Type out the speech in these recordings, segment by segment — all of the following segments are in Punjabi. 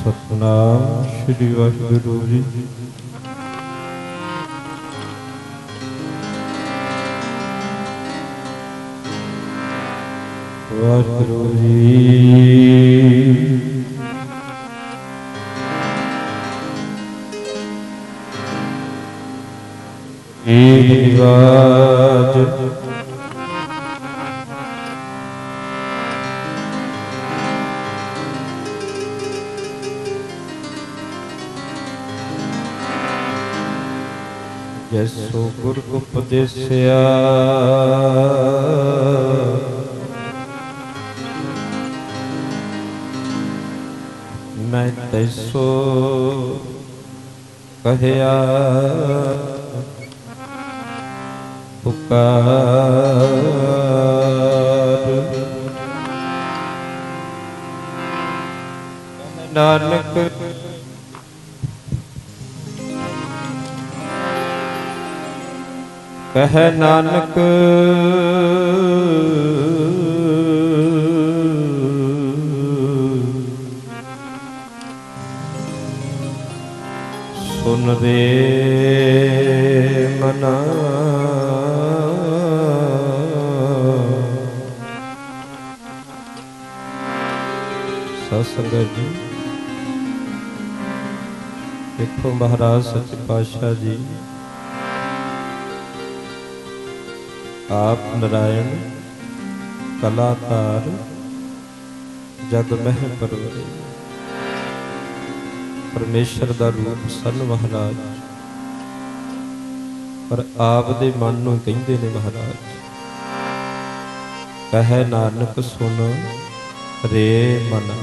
सतनाम श्री वाहिगुरु जी। वाहिगुरु जी एक रिवाज जैसो गुरु उपदेसिया मैं तैसो कहया पुकार। नानक कह नानक सुन रे मना। सत्संगत जी देखो महाराज सच्चे पातशाह जी आप नारायण कलाकार जग मह परवरे परमेश्वर दा रूप सन महाराज। पर आप दे मन नूं कहिंदे ने महाराज कह नानक सुन रे मना।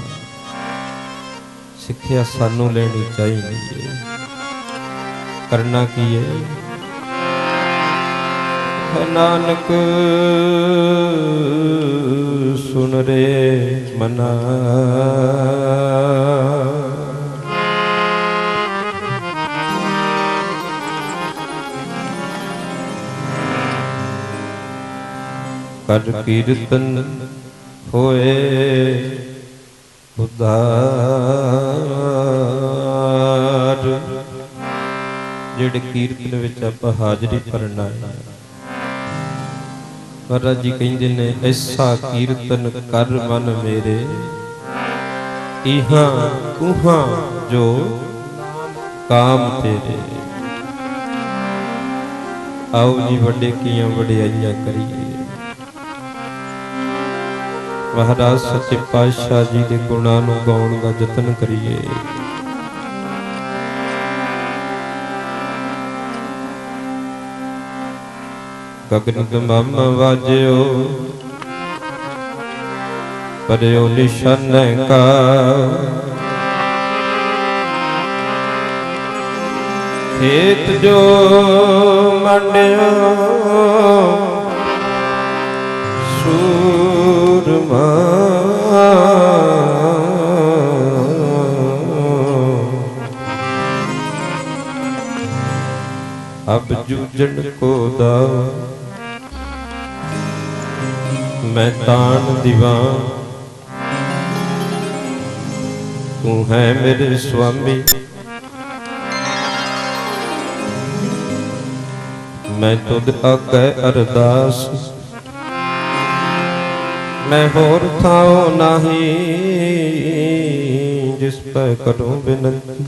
सिक्ख्या सानू लेनी चाहिए, करना की है। नानक सुन रे मना। कर कीर्तन होए उद्धार। जिहड़े कीर्तन विच आपां हाजरी भरना है महाराज जी कहिंदे ने ऐसा कीर्तन कर मन मेरे इहां उहां जो काम तेरे। आओ जी वड्डे कियां वडियाइयां करिए। महाराज सच्चे पातशाह जी दे गुणां नूं गाउण दा यतन करिए। गगन गमम वाजो परयो निशन का। खेत जो मंडियो सूरमा। अब जूझन को दाओ मैं तान दीवान। तू है मेरे स्वामी मैं तुद आगे अरदास। मैं होर थाओ नाही जिस पर करूं बिनती।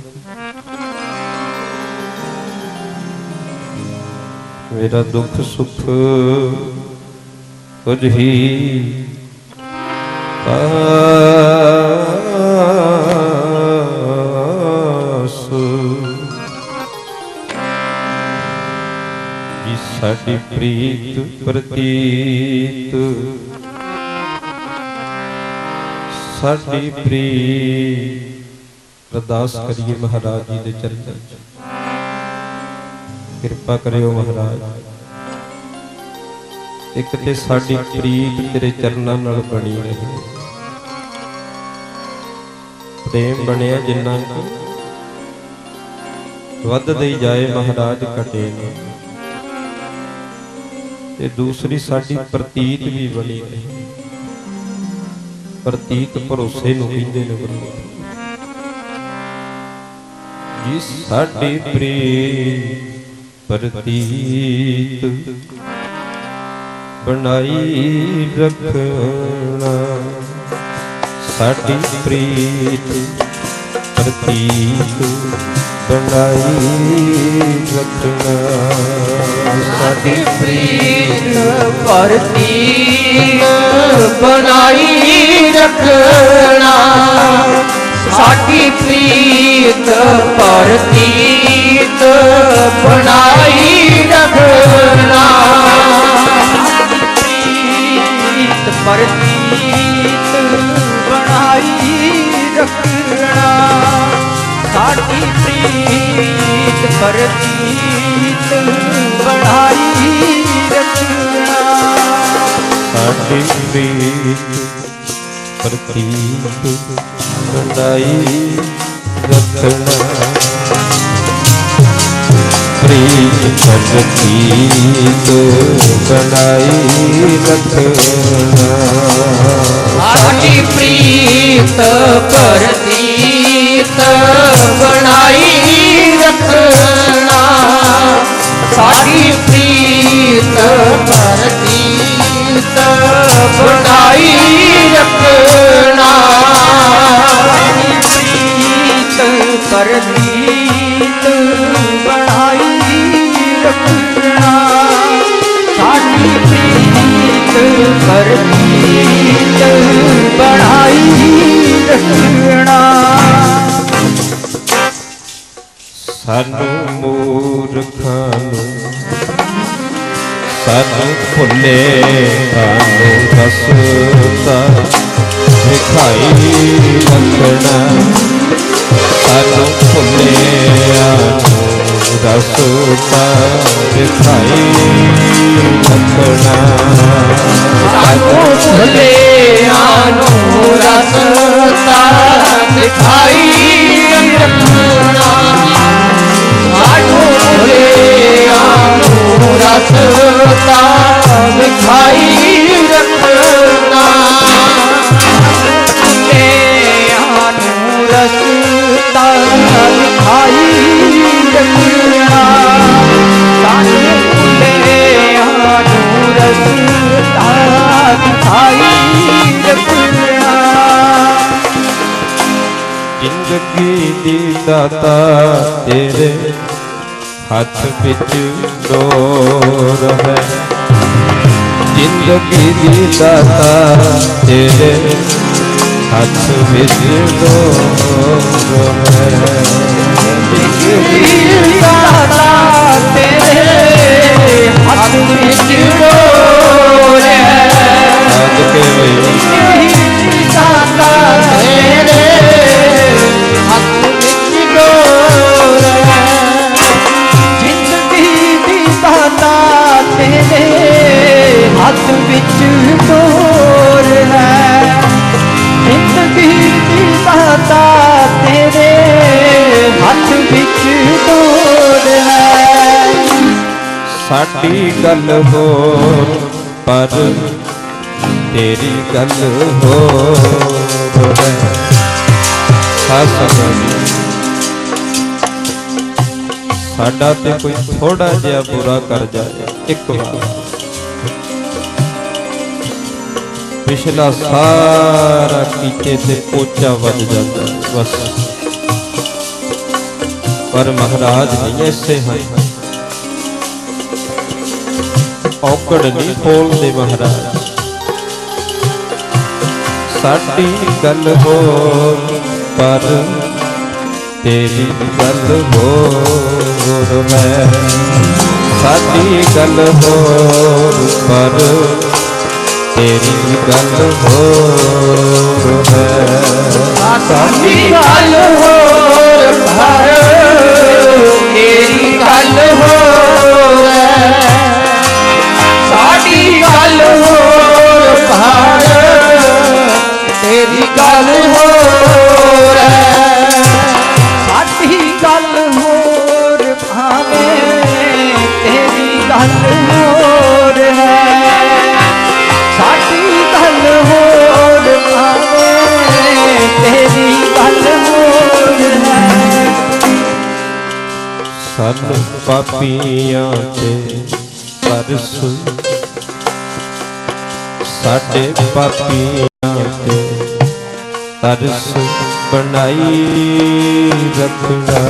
मेरा दुख सुख तुझ ही पास। जी साडी प्रीत प्रतीत साडी प्रीत। अरदास करिए महाराज जी दे चरणों च। कृपा करियो महाराज एक ते साडी प्रीत तेरे चरनां नाल बनी रहे। प्रेम बनिया जिन्ना को वधदे जाए महाराज घटे ना। ते दूसरी साडी प्रतीत भी बनी रही। प्रतीत भरोसे नूं कहिंदे ने गुरु। जी साडी प्रीत प्रतीत बनाई रखना, साडी प्रीत प्रतीत बनाई रखना, साडी प्रीत प्रतीत बनाई रखना, साडी प्रीत प्रतीत बनाई रखना, प्रीत प्रतीत बनाई रखना, साडी प्रीत प्रतीत बनाई रखना, साडी प्रीत प्रतीत बनाई रखना, प्रीत प्रतीत बनाई रखना, साडी प्रीत प्रतीत बनाई रखना, साडी प्रीत प्रतीत बनाई रखना, प्रीत प्रतीत बनाई रखना, साडी प्रीत प्रतीत बनाई रखना। सानू मूर्खां नू सानू भुले आनू रसता दिखाई रखना, सानू भुले आनू रसता दिखाई रखना, सानू भुले आनू रसता दिखाई रखना, सानू भुले आनू रसता दिखाई रखना, भुले आनू रसता दिखाई रखना, सानू भुले आनू रसता दिखाई रखना। जिंदगी दी दाता तेरे हाथ विच डोर है, जिंदगी दी दाता तेरे हाथ विच डोर है, जिंदगी दाता तेरे हाथ विच डोर है, आज के जिंदगी दाता तेरे हाथ विच डोर है, जिंदगी दी दाता तेरे हाथ विच डोर है, जिंदगी दी दाता तेरे हाथ विच डोर है। साडी गल होर पर तेरी गल होर है, साडा ते कोई थोड़ा जिहा बुरा कर जाए एक बार, पिछला सारा कीचे ते पोचा बज जाता है बस, पर महाराज नहीं ऐसे हैं, औकड़ नहीं खोलते महाराज, साडी गल होर पर तेरी गल होर है, साडी गल होर पर तेरी गल होर है, साडी गल होर पर तेरी गल होर है, साडी गल होर पर तेरी गल होर है, साडी गल होर भावे तेरी गल होर है, साडी गल होर भावे तेरी गल होर है, ਪਾਪੀਆਂ ਤੇ ਤਰਸ, ਸਾਡੇ ਪਾਪੀਆਂ ਤੇ ਤਰਸ ਬਣਾਈ ਰੱਖਣਾ।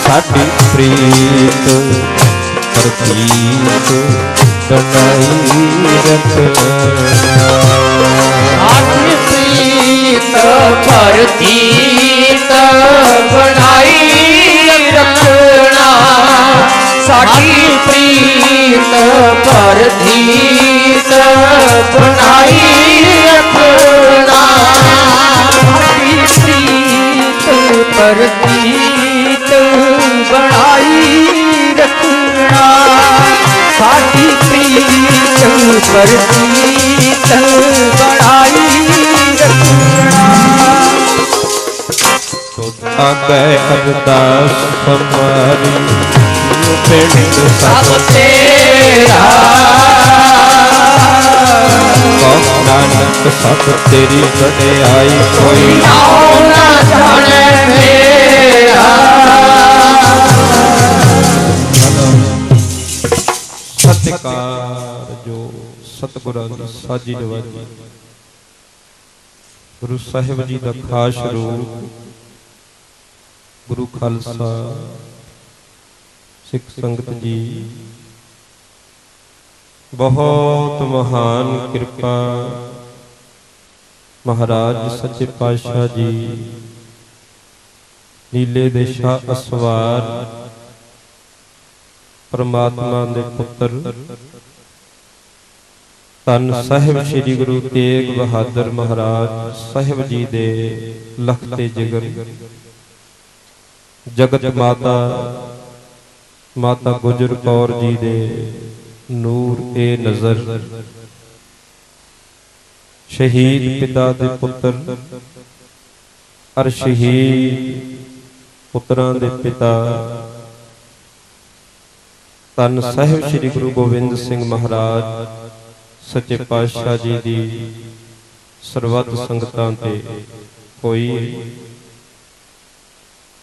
ਸਾਡੀ ਪ੍ਰੀਤ ਪ੍ਰਤੀਤ ਬਣਾਈ ਰੱਖਣਾ। ਸਾਡੀ ਪ੍ਰੀਤ ਪ੍ਰਤੀਤ ਬਣਾਈ ਰੱਖਣਾ। ਸਾਡੀ ਪ੍ਰੀਤ ਪ੍ਰਤੀਤ ਬਣਾਈ ਰੱਖਣਾ। ਸਾਡੀ ਪ੍ਰੀਤ ਪ੍ਰਤੀਤ ਬਣਾਈ ਰੱਖਣਾ। ਸਾਡੀ ਪ੍ਰੀਤ ਪ੍ਰਤੀਤ ਬਣਾਈ ਰੱਖਣਾ। ਆਗੇ ਅਰਦਾਸ ਹਮਾਰੀ ਪਿੰਡ ਸਭ ਤੇਰਾ। ਕਹੋ ਨਾਨਕ ਸਭ ਤੇਰੀ ਵਡਿਆਈ, ਕੋਈ ਨਾਉ ਨਾ ਜਾਣੇ ਮੇਰਾ। ਸਤਿਕਾਰ ਜੋ ਸਤਿਗੁਰਾਂ ਦੀ ਸਾਜੀ ਨਵਾਜੀ, ਗੁਰੂ ਸਾਹਿਬ ਜੀ ਦਾ ਖਾਸ ਰੂਪ, ਗੁਰੂ ਖਾਲਸਾ ਸਿੱਖ ਸੰਗਤ ਜੀ, ਬਹੁਤ ਮਹਾਨ ਕਿਰਪਾ ਮਹਾਰਾਜ ਸੱਚੇ ਪਾਤਸ਼ਾਹ ਜੀ, ਨੀਲੇ ਦੇ ਸ਼ਾਹ ਅਸਵਾਰ, ਪਰਮਾਤਮਾ ਦੇ ਪੁੱਤਰ ਧੰਨ ਸਾਹਿਬ ਸ੍ਰੀ ਗੁਰੂ ਤੇਗ ਬਹਾਦਰ ਮਹਾਰਾਜ ਸਾਹਿਬ ਜੀ ਦੇ ਲਖਤੇ ਜਿਗਰ, ਜਗਤ ਮਾਤਾ ਮਾਤਾ ਗੁਜਰ ਕੌਰ ਜੀ ਦੇ ਨੂਰ ਏ ਨਜ਼ਰ, ਸ਼ਹੀਦ ਪਿਤਾ ਦੇ ਪੁੱਤਰ ਅਰ ਸ਼ਹੀਦ ਪੁੱਤਰਾਂ ਦੇ ਪਿਤਾ ਧੰਨ ਸਾਹਿਬ ਸ੍ਰੀ ਗੁਰੂ ਗੋਬਿੰਦ ਸਿੰਘ ਮਹਾਰਾਜ ਸੱਚੇ ਪਾਤਸ਼ਾਹ ਜੀ ਦੀ ਸਰਬੱਤ ਸੰਗਤਾਂ ਤੇ ਹੋਈ।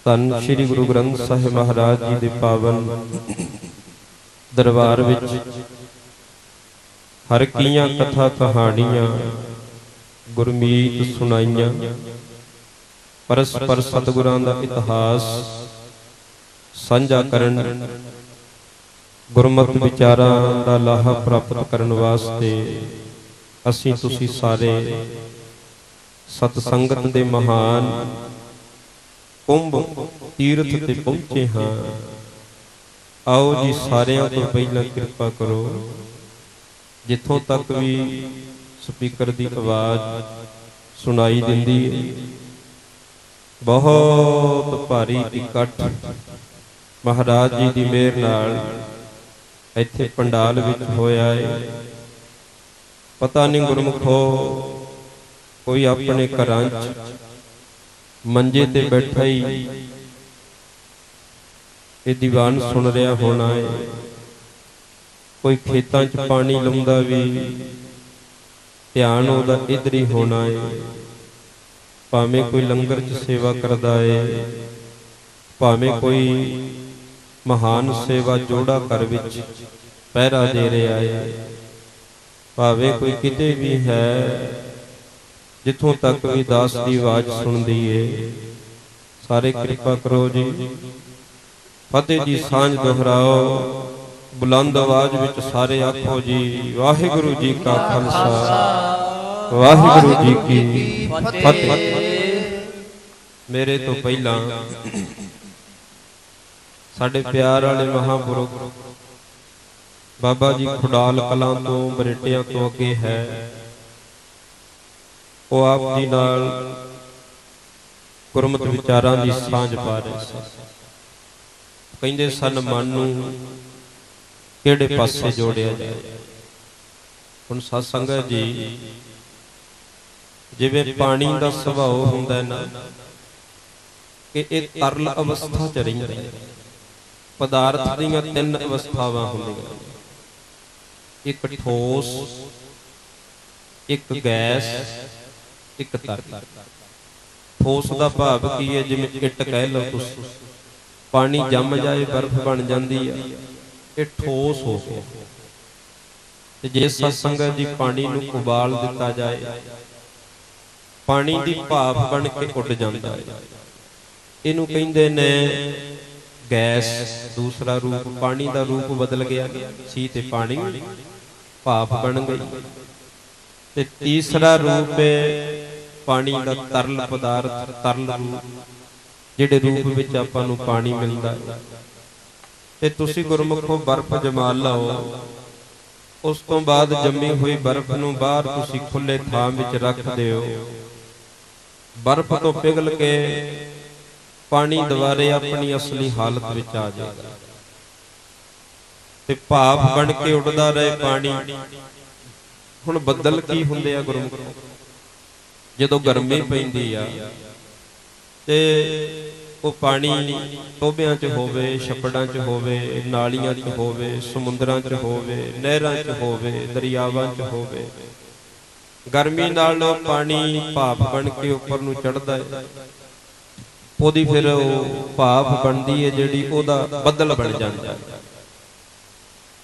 ਧੰਨ ਸ੍ਰੀ ਗੁਰੂ ਗ੍ਰੰਥ ਸਾਹਿਬ ਮਹਾਰਾਜ ਜੀ ਦੇ ਪਾਵਨ ਦਰਬਾਰ ਵਿੱਚ ਹਰ ਕੀਆਂ ਕਥਾ ਕਹਾਣੀਆਂ ਗੁਰਮੀਤ ਸੁਣਾਈਆਂ। ਪਰਸਪਰ ਸਤਿਗੁਰਾਂ ਦਾ ਇਤਿਹਾਸ ਸਾਂਝਾ ਕਰਨ, ਗੁਰਮਤਿ ਵਿਚਾਰਾਂ ਦਾ ਲਾਹਾ ਪ੍ਰਾਪਤ ਕਰਨ ਵਾਸਤੇ ਅਸੀਂ ਤੁਸੀਂ ਸਾਰੇ ਸਤ ਸੰਗਤ ਦੇ ਮਹਾਨ ਕੁੰਭ ਤੀਰਥ ਤੇ ਪਹੁੰਚੇ ਹਾਂ। ਆਓ ਜੀ, ਸਾਰਿਆਂ ਤੋਂ ਪਹਿਲਾਂ ਕਿਰਪਾ ਕਰੋ, ਜਿੱਥੋਂ ਤੱਕ ਵੀ ਸਪੀਕਰ ਦੀ ਆਵਾਜ਼ ਸੁਣਾਈ ਦਿੰਦੀ ਹੈ, ਬਹੁਤ ਭਾਰੀ ਇਕੱਠ ਮਹਾਰਾਜ ਜੀ ਦੀ ਮਿਹਰ ਨਾਲ ਇੱਥੇ ਪੰਡਾਲ ਵਿੱਚ ਹੋਇਆ ਹੈ। ਪਤਾ ਨਹੀਂ ਗੁਰਮੁਖੋ, ਕੋਈ ਆਪਣੇ ਘਰਾਂ 'ਚ ਮੰਜੇ ਤੇ ਬੈਠਾ ਹੀ ਇਹ ਦੀਵਾਨ ਸੁਣ ਰਿਹਾ ਹੋਣਾ ਹੈ, ਕੋਈ ਖੇਤਾਂ 'ਚ ਪਾਣੀ ਲਾਉਂਦਾ ਵੀ ਧਿਆਨ ਉਹਦਾ ਇੱਧਰ ਹੀ ਹੋਣਾ ਹੈ, ਭਾਵੇਂ ਕੋਈ ਲੰਗਰ 'ਚ ਸੇਵਾ ਕਰਦਾ ਹੈ, ਭਾਵੇਂ ਕੋਈ ਮਹਾਨ ਸੇਵਾ ਜੋੜਾ ਘਰ ਵਿੱਚ ਪਹਿਰਾ ਦੇ ਰਿਹਾ ਹੈ, ਭਾਵੇਂ ਕੋਈ ਕਿਤੇ ਵੀ ਹੈ, ਜਿੱਥੋਂ ਤੱਕ ਵੀ ਦਾਸ ਦੀ ਆਵਾਜ਼ ਸੁਣਦੀ ਏ, ਸਾਰੇ ਕਿਰਪਾ ਕਰੋ ਜੀ। ਫਤਿਹ ਦੀ ਸਾਂਝ ਦੁਹਰਾਓ, ਬੁਲੰਦ ਆਵਾਜ਼ ਵਿੱਚ ਸਾਰੇ ਆਖੋ ਜੀ, ਵਾਹਿਗੁਰੂ ਜੀ ਕਾ ਖਾਲਸਾ ਵਾਹਿਗੁਰੂ ਜੀ ਕੀ ਫਤਿਹ। ਮੇਰੇ ਤੋਂ ਪਹਿਲਾਂ ਸਾਡੇ ਪਿਆਰ ਵਾਲੇ ਮਹਾਂਪੁਰਖ ਬਾਬਾ ਜੀ ਖੁਡਾਲ ਕਲਾਂ ਤੋਂ ਬਰੇਟਿਆਂ ਤੋਂ ਅੱਗੇ ਹੈ, ਉਹ ਆਪ ਜੀ ਨਾਲ ਗੁਰਮਤਿ ਵਿਚਾਰਾਂ ਦੀ ਸਾਂਝ ਪਾ ਰਹੇ ਸਨ। ਕਹਿੰਦੇ ਸਨ, ਮਨ ਨੂੰ ਕਿਹੜੇ ਪਾਸੇ ਜੋੜਿਆ ਜਾਏ। ਹੁਣ ਸਾਧ ਸੰਗਤ ਜੀ, ਜਿਵੇਂ ਪਾਣੀ ਦਾ ਸੁਭਾਅ ਹੁੰਦਾ ਨਾ ਕਿ ਇਹ ਤਰਲ ਅਵਸਥਾ 'ਚ ਰਹਿੰਦਾ ਹੈ। ਪਦਾਰਥ ਦੀਆਂ ਤਿੰਨ ਅਵਸਥਾਵਾਂ ਹੁੰਦੀਆਂ, ਇੱਕ ਠੋਸ, ਇੱਕ ਗੈਸ, ਇੱਕ ਤਰਲ। ਠੋਸ ਦਾ ਭਾਵ ਕੀ ਹੈ? ਜਿਵੇਂ ਇੱਟ ਕਹਿ ਲਓ ਤੁਸੀਂ, ਪਾਣੀ ਜੰਮ ਜਾਏ ਬਰਫ਼ ਬਣ ਜਾਂਦੀ ਆ, ਇਹ ਠੋਸ ਹੋ ਗਿਆ। ਤੇ ਜੇ ਸਤਸੰਗਤ ਜੀ ਪਾਣੀ ਨੂੰ ਉਬਾਲ ਦਿੱਤਾ ਜਾਏ, ਪਾਣੀ ਦੀ ਭਾਪ ਬਣ ਕੇ ਉੱਡ ਜਾਂਦਾ ਹੈ। ਇਹਨੂੰ ਕਹਿੰਦੇ ਨੇ ਗੈਸ। ਦੂਸਰਾ ਰੂਪ ਪਾਣੀ ਦਾ ਰੂਪ ਬਦਲ ਗਿਆ ਸੀ ਤੇ ਪਾਣੀ ਭਾਪ ਬਣ ਗਈ। ਤੇ ਤੀਸਰਾ ਰੂਪ ਹੈ ਪਾਣੀ ਦਾ ਤਰਲ ਪਦਾਰਥ, ਤਰਲ ਰੂਪ, ਜਿਹੜੇ ਰੂਪ ਵਿੱਚ ਆਪਾਂ ਨੂੰ ਪਾਣੀ ਮਿਲਦਾ ਹੈ। ਤੇ ਤੁਸੀਂ ਗੁਰਮੁਖੋ ਬਰਫ਼ ਜਮਾ ਲਓ, ਉਸ ਤੋਂ ਬਾਅਦ ਜੰਮੀ ਹੋਈ ਬਰਫ਼ ਨੂੰ ਬਾਹਰ ਤੁਸੀਂ ਖੁੱਲੇ ਥਾਂ ਵਿੱਚ ਰੱਖ ਦਿਓ। ਬਰਫ਼ ਤੋਂ ਪਿਘਲ ਕੇ ਪਾਣੀ ਦੁਬਾਰੇ ਆਪਣੀ ਅਸਲੀ ਹਾਲਤ ਵਿੱਚ ਆ ਜਾਏਗਾ ਤੇ ਭਾਪ ਬਣ ਕੇ ਉੱਡਦਾ ਰਹੇ ਪਾਣੀ। ਹੁਣ ਬੱਦਲ ਕੀ ਹੁੰਦੇ ਆ ਗੁਰਮੁਖੋ? ਜਦੋਂ ਗਰਮੀ ਪੈਂਦੀ ਆ ਤੇ ਉਹ ਪਾਣੀ ਟੋਭਿਆਂ 'ਚ ਹੋਵੇ, ਛੱਪੜਾਂ 'ਚ ਹੋਵੇ, ਨਾਲੀਆਂ 'ਚ ਹੋਵੇ, ਸਮੁੰਦਰਾਂ 'ਚ ਹੋਵੇ, ਨਹਿਰਾਂ 'ਚ ਹੋਵੇ, ਦਰਿਆਵਾਂ 'ਚ ਹੋਵੇ, ਗਰਮੀ ਨਾਲ ਪਾਣੀ ਭਾਪ ਬਣ ਕੇ ਉੱਪਰ ਨੂੰ ਚੜ੍ਹਦਾ ਹੈ। ਉਹਦੀ ਫਿਰ ਉਹ ਭਾਪ ਬਣਦੀ ਹੈ ਜਿਹੜੀ, ਉਹਦਾ ਬੱਦਲ ਬਣ ਜਾਂਦਾ ਹੈ।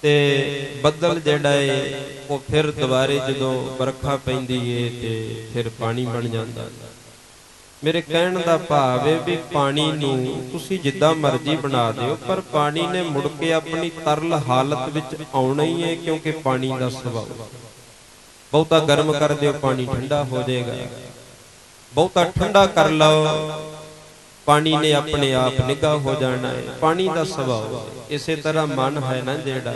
ਤੇ ਬੱਦਲ ਜਿਹੜਾ ਹੈ ਉਹ ਫਿਰ ਦੁਬਾਰੇ ਜਦੋਂ ਵਰਖਾ ਪੈਂਦੀ ਹੈ ਤੇ ਫਿਰ ਪਾਣੀ ਬਣ ਜਾਂਦਾ। ਮੇਰੇ ਕਹਿਣ ਦਾ ਭਾਵ ਹੈ ਵੀ ਪਾਣੀ ਨੂੰ ਤੁਸੀਂ ਜਿੱਦਾਂ ਮਰਜ਼ੀ ਬਣਾ ਦਿਓ, ਪਰ ਪਾਣੀ ਨੇ ਮੁੜ ਕੇ ਆਪਣੀ ਤਰਲ ਹਾਲਤ ਵਿੱਚ ਆਉਣਾ ਹੀ ਹੈ, ਕਿਉਂਕਿ ਪਾਣੀ ਦਾ ਸੁਭਾਅ। ਬਹੁਤਾ ਗਰਮ ਕਰ ਦਿਓ ਪਾਣੀ ਠੰਡਾ ਹੋ ਜਾਏਗਾ, ਬਹੁਤਾ ਠੰਡਾ ਕਰ ਲਓ ਪਾਣੀ ਨੇ ਆਪਣੇ ਆਪ ਨਿੱਘਾ ਹੋ ਜਾਣਾ ਹੈ। ਪਾਣੀ ਦਾ ਸੁਭਾਅ। ਇਸੇ ਤਰ੍ਹਾਂ ਮਨ ਹੈ ਨਾ ਜਿਹੜਾ,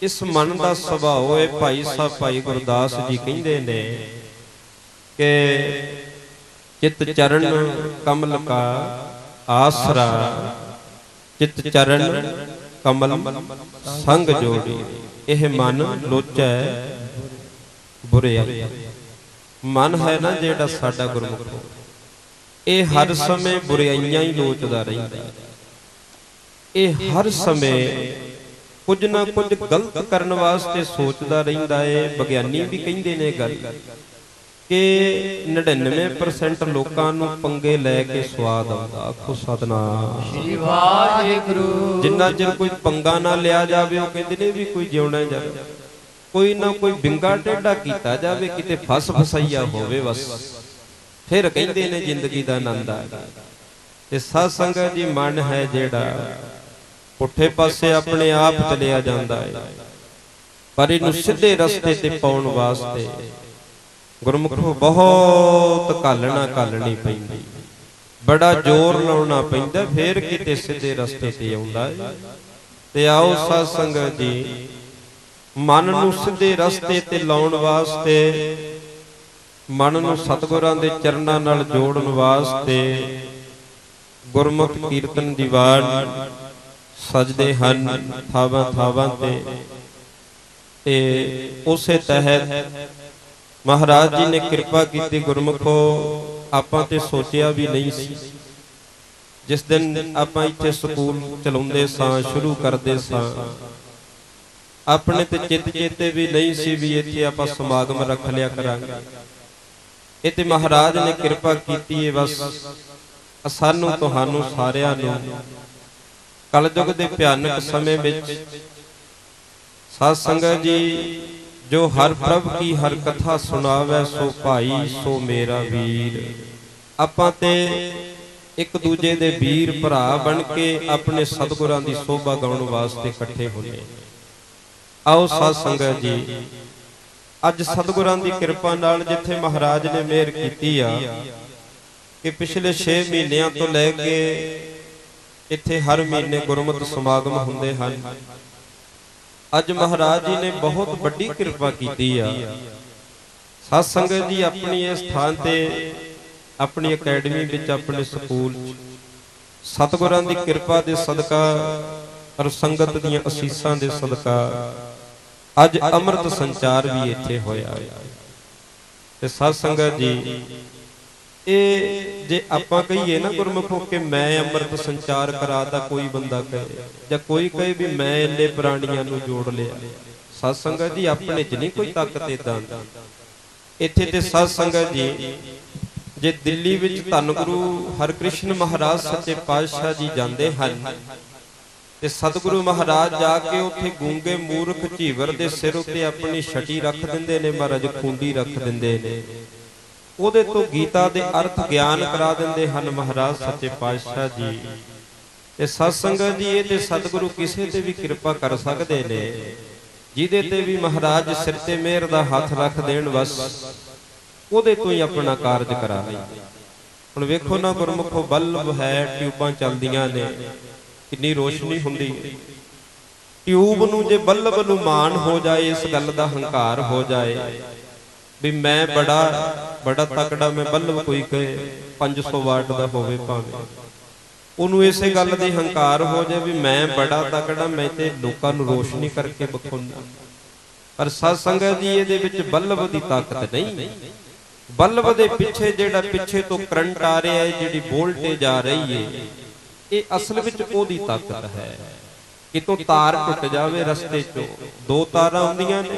ਇਸ ਮਨ ਦਾ ਸੁਭਾਅ ਹੈ। ਭਾਈ ਸਾਹਿਬ ਭਾਈ ਗੁਰਦਾਸ ਜੀ ਕਹਿੰਦੇ ਨੇ ਕਿ ਚਿਤ ਚਰਨ ਕਮਲ ਕਾ ਆਸਰਾ, ਚਿਤ ਚਰਨ ਕਮਲ ਸੰਗ ਜੋੜੀ। ਇਹ ਮਨ ਲੋਚੈ ਬੁਰਿਆਈ। ਮਨ ਹੈ ਨਾ ਜਿਹੜਾ ਸਾਡਾ ਗੁਰਮੁਖੋ, ਇਹ ਹਰ ਸਮੇਂ ਬੁਰਾਈਆਂ ਹੀ ਲੋਚਦਾ ਰਹਿੰਦਾ। ਇਹ ਹਰ ਸਮੇਂ ਕੁਝ ਨਾ ਕੁਝ ਗਲਤ ਕਰਨ ਵਾਸਤੇ ਸੋਚਦਾ ਰਹਿੰਦਾ ਹੈ। ਵਿਗਿਆਨੀ ਵੀ ਕਹਿੰਦੇ ਨੇ ਗੱਲ ਕਿ 99% ਲੋਕਾਂ ਨੂੰ ਪੰਗੇ ਲੈ ਕੇ ਸਵਾਦ ਆਉਂਦਾ। ਆਖੋ ਸਤਿਨਾਮ ਸ੍ਰੀ ਵਾਹਿਗੁਰੂ। ਜਿੰਨਾ ਚਿਰ ਕੋਈ ਪੰਗਾ ਨਾ ਲਿਆ ਜਾਵੇ, ਉਹ ਕਹਿੰਦੇ ਨੇ ਵੀ ਕੋਈ ਜਿਉਣਾ ਜਾਵੇ, ਕੋਈ ਨਾ ਕੋਈ ਬਿੰਗਾ ਟੇਢਾ ਕੀਤਾ ਜਾਵੇ, ਕਿਤੇ ਫਸ ਫਸਾਈਆ ਹੋਵੇ, ਬਸ ਫਿਰ ਕਹਿੰਦੇ ਨੇ ਜ਼ਿੰਦਗੀ ਦਾ ਆਨੰਦ ਆ ਗਿਆ। ਤੇ ਸਾਧ ਸੰਗਤ ਜੀ ਮਨ ਹੈ ਜਿਹੜਾ ਪੁੱਠੇ ਪਾਸੇ ਆਪਣੇ ਆਪ ਚਲਿਆ ਜਾਂਦਾ ਹੈ, ਪਰ ਇਹਨੂੰ ਸਿੱਧੇ ਰਸਤੇ ਤੇ ਪਾਉਣ ਵਾਸਤੇ ਗੁਰਮੁਖੋ ਬਹੁਤ ਘਾਲਣੀ ਪੈਂਦੀ, ਬੜਾ ਜ਼ੋਰ ਲਾਉਣਾ ਪੈਂਦਾ, ਫਿਰ ਕਿਤੇ ਸਿੱਧੇ ਰਸਤੇ ਤੇ ਆਉਂਦਾ ਹੈ। ਤੇ ਆਓ ਸਾਧ ਸੰਗਤ ਜੀ, ਮਨ ਨੂੰ ਸਿੱਧੇ ਰਸਤੇ ਤੇ ਲਾਉਣ ਵਾਸਤੇ, ਮਨ ਨੂੰ ਸਤਿਗੁਰਾਂ ਦੇ ਚਰਨਾਂ ਨਾਲ ਜੋੜਨ ਵਾਸਤੇ ਗੁਰਮੁਖ ਕੀਰਤਨ ਦੀਵਾਨ ਸਜਦੇ ਹਨ ਥਾਵਾਂ ਥਾਵਾਂ ਤੇ ਉਸੇ ਤਹਿਤ ਮਹਾਰਾਜ ਜੀ ਨੇ ਕਿਰਪਾ ਕੀਤੀ। ਗੁਰਮੁਖੋ ਆਪਾਂ ਤੇ ਸੋਚਿਆ ਵੀ ਨਹੀਂ ਸੀ, ਜਿਸ ਦਿਨ ਆਪਾਂ ਇੱਥੇ ਸਕੂਲ ਚਲਾਉਂਦੇ ਸਾਂ, ਸ਼ੁਰੂ ਕਰਦੇ ਸਾਂ, ਆਪਣੇ ਤੇ ਚਿੱਤ ਚੇਤੇ ਵੀ ਨਹੀਂ ਸੀ ਵੀ ਇੱਥੇ ਆਪਾਂ ਸਮਾਗਮ ਰੱਖ ਲਿਆ ਕਰਾਂਗੇ। ਇਹ ਤੇ ਮਹਾਰਾਜ ਨੇ ਕਿਰਪਾ ਕੀਤੀ ਹੈ। ਬਸ ਸਾਨੂੰ ਤੁਹਾਨੂੰ ਸਾਰਿਆਂ ਨੂੰ ਕਲਯੁਗ ਦੇ ਭਿਆਨਕ ਸਮੇਂ ਵਿੱਚ ਸਾਧ ਸੰਗਤ ਜੀ ਜੋ ਹਰ ਪ੍ਰਭ ਕੀ ਹਰ ਕਥਾ ਸੁਣਾਵੇ, ਸੋ ਭਾਈ ਸੋ ਮੇਰਾ ਵੀਰ। ਆਪਾਂ ਤੇ ਇੱਕ ਦੂਜੇ ਦੇ ਵੀਰ ਭਰਾ ਬਣ ਕੇ ਆਪਣੇ ਸਤਿਗੁਰਾਂ ਦੀ ਸੋਭਾ ਗਾਉਣ ਵਾਸਤੇ ਇਕੱਠੇ ਹੋਏ। ਆਓ ਸਾਧ ਸੰਗਤ ਜੀ, ਅੱਜ ਸਤਿਗੁਰਾਂ ਦੀ ਕਿਰਪਾ ਨਾਲ ਜਿੱਥੇ ਮਹਾਰਾਜ ਨੇ ਮਿਹਰ ਕੀਤੀ ਆ ਕਿ ਪਿਛਲੇ 6 ਮਹੀਨਿਆਂ ਤੋਂ ਲੈ ਕੇ ਇੱਥੇ ਹਰ ਮਹੀਨੇ ਗੁਰਮਤਿ ਸਮਾਗਮ ਹੁੰਦੇ ਹਨ। ਅੱਜ ਮਹਾਰਾਜ ਜੀ ਨੇ ਬਹੁਤ ਵੱਡੀ ਕਿਰਪਾ ਕੀਤੀ ਆ। ਸਾਧ ਸੰਗਤ ਜੀ ਆਪਣੀ ਇਸ ਥਾਂ ਤੇ, ਆਪਣੀ ਅਕੈਡਮੀ ਵਿੱਚ, ਆਪਣੇ ਸਕੂਲ 'ਚ ਸਤਿਗੁਰਾਂ ਦੀ ਕਿਰਪਾ ਦੇ ਸਦਕਾ ਔਰ ਸੰਗਤ ਦੀਆਂ ਅਸੀਸਾਂ ਦੇ ਸਦਕਾ ਅੱਜ ਅੰਮ੍ਰਿਤ ਸੰਚਾਰ ਵੀ ਇੱਥੇ ਹੋਇਆ। ਤੇ ਸਾਧ ਸੰਗਤ ਜੀ, ਇਹ ਜੇ ਆਪਾਂ ਕਹੀਏ ਨਾ ਗੁਰਮੁਖੋ ਕਿ ਮੈਂ ਅੰਮ੍ਰਿਤ ਸੰਚਾਰ ਕਰਾਤਾ, ਕੋਈ ਬੰਦਾ ਕਹੇ ਜਾਂ ਕੋਈ ਕਹੇ ਵੀ ਮੈਂ ਇੰਨੇ ਪ੍ਰਾਣੀਆਂ ਨੂੰ ਜੋੜ ਲਿਆ, ਸਾਧ ਸੰਗਤ ਜੀ ਆਪਣੇ 'ਚ ਨਹੀਂ ਕੋਈ ਤਾਕਤ ਏਦਾਂ ਦੀ। ਇੱਥੇ ਤੇ ਸਾਧ ਸੰਗਤ ਜੀ ਜੇ ਦਿੱਲੀ ਵਿੱਚ ਧੰਨ ਗੁਰੂ ਹਰਕ੍ਰਿਸ਼ਨ ਮਹਾਰਾਜ ਸੱਚੇ ਪਾਤਸ਼ਾਹ ਜੀ ਜਾਂਦੇ ਹਨ ਤੇ ਸਤਿਗੁਰੂ ਮਹਾਰਾਜ ਜਾ ਕੇ ਉੱਥੇ ਗੂੰਗੇ ਮੂਰਖ ਝੀਵਰ ਦੇ ਸਿਰ ਉੱਤੇ ਆਪਣੀ ਛਟੀ ਰੱਖ ਦਿੰਦੇ ਨੇ, ਮਹਾਰਾਜ ਖੁੰਡੀ ਰੱਖ ਦਿੰਦੇ ਨੇ, ਉਹਦੇ ਤੋਂ ਗੀਤਾ ਦੇ ਅਰਥ ਗਿਆਨ ਕਰਾ ਦਿੰਦੇ ਹਨ ਮਹਾਰਾਜ ਸੱਚੇ ਪਾਤਸ਼ਾਹ ਜੀ। ਤੇ ਸਤ ਸੰਗਤ ਜੀ, ਇਹ ਤੇ ਸਤਿਗੁਰੂ ਕਿਸੇ ਤੇ ਵੀ ਕਿਰਪਾ ਕਰ ਸਕਦੇ ਨੇ, ਜਿਹਦੇ ਤੇ ਵੀ ਮਹਾਰਾਜ ਸਿਰ ਤੇ ਮਿਹਰ ਦਾ ਹੱਥ ਰੱਖ ਦੇਣ, ਬਸ ਉਹਦੇ ਤੋਂ ਹੀ ਆਪਣਾ ਕਾਰਜ ਕਰਾ ਲਈ। ਹੁਣ ਵੇਖੋ ਨਾ ਗੁਰਮੁਖੋ, ਬਲਬ ਹੈ, ਟਿਊਬਾਂ ਚੱਲਦੀਆਂ ਨੇ, ਕਿੰਨੀ ਰੋਸ਼ਨੀ ਹੁੰਦੀ ਹੈ। ਟਿਊਬ ਨੂੰ ਜੇ ਬਲਬ ਨੂੰ ਮਾਣ ਹੋ ਜਾਏ, ਇਸ ਗੱਲ ਦਾ ਹੰਕਾਰ ਹੋ ਜਾਏ ਵੀ ਮੈਂ ਬੜਾ ਤਕੜਾ, ਮੈਂ ਬਲਬ ਕੋਈ ਕਹੇ 500 ਵਾਟ ਦਾ ਹੋਵੇ ਭਾਵੇਂ, ਉਹਨੂੰ ਇਸੇ ਗੱਲ ਦੀ ਹੰਕਾਰ ਹੋ ਜਾਏ ਵੀ ਮੈਂ ਬੜਾ ਤਕੜਾ, ਮੈਂ ਤੇ ਲੋਕਾਂ ਨੂੰ ਰੋਸ਼ਨੀ ਕਰਕੇ ਵਿਖਾਉਂਦਾ। ਪਰ ਸਤ ਸੰਗਤ ਜੀ, ਇਹਦੇ ਵਿੱਚ ਬਲਬ ਦੀ ਤਾਕਤ ਨਹੀਂ। ਬਲਬ ਦੇ ਪਿੱਛੇ ਜਿਹੜਾ ਪਿੱਛੇ ਤੋਂ ਕਰੰਟ ਆ ਰਿਹਾ ਹੈ, ਜਿਹੜੀ ਵੋਲਟੇਜ ਆ ਰਹੀ ਹੈ, ਇਹ ਅਸਲ ਵਿੱਚ ਉਹਦੀ ਤਾਕਤ ਹੈ। ਕਿਤੋਂ ਤਾਰ ਟੁੱਟ ਜਾਵੇ ਰਸਤੇ 'ਚੋਂ, ਦੋ ਤਾਰਾਂ ਹੁੰਦੀਆਂ ਨੇ,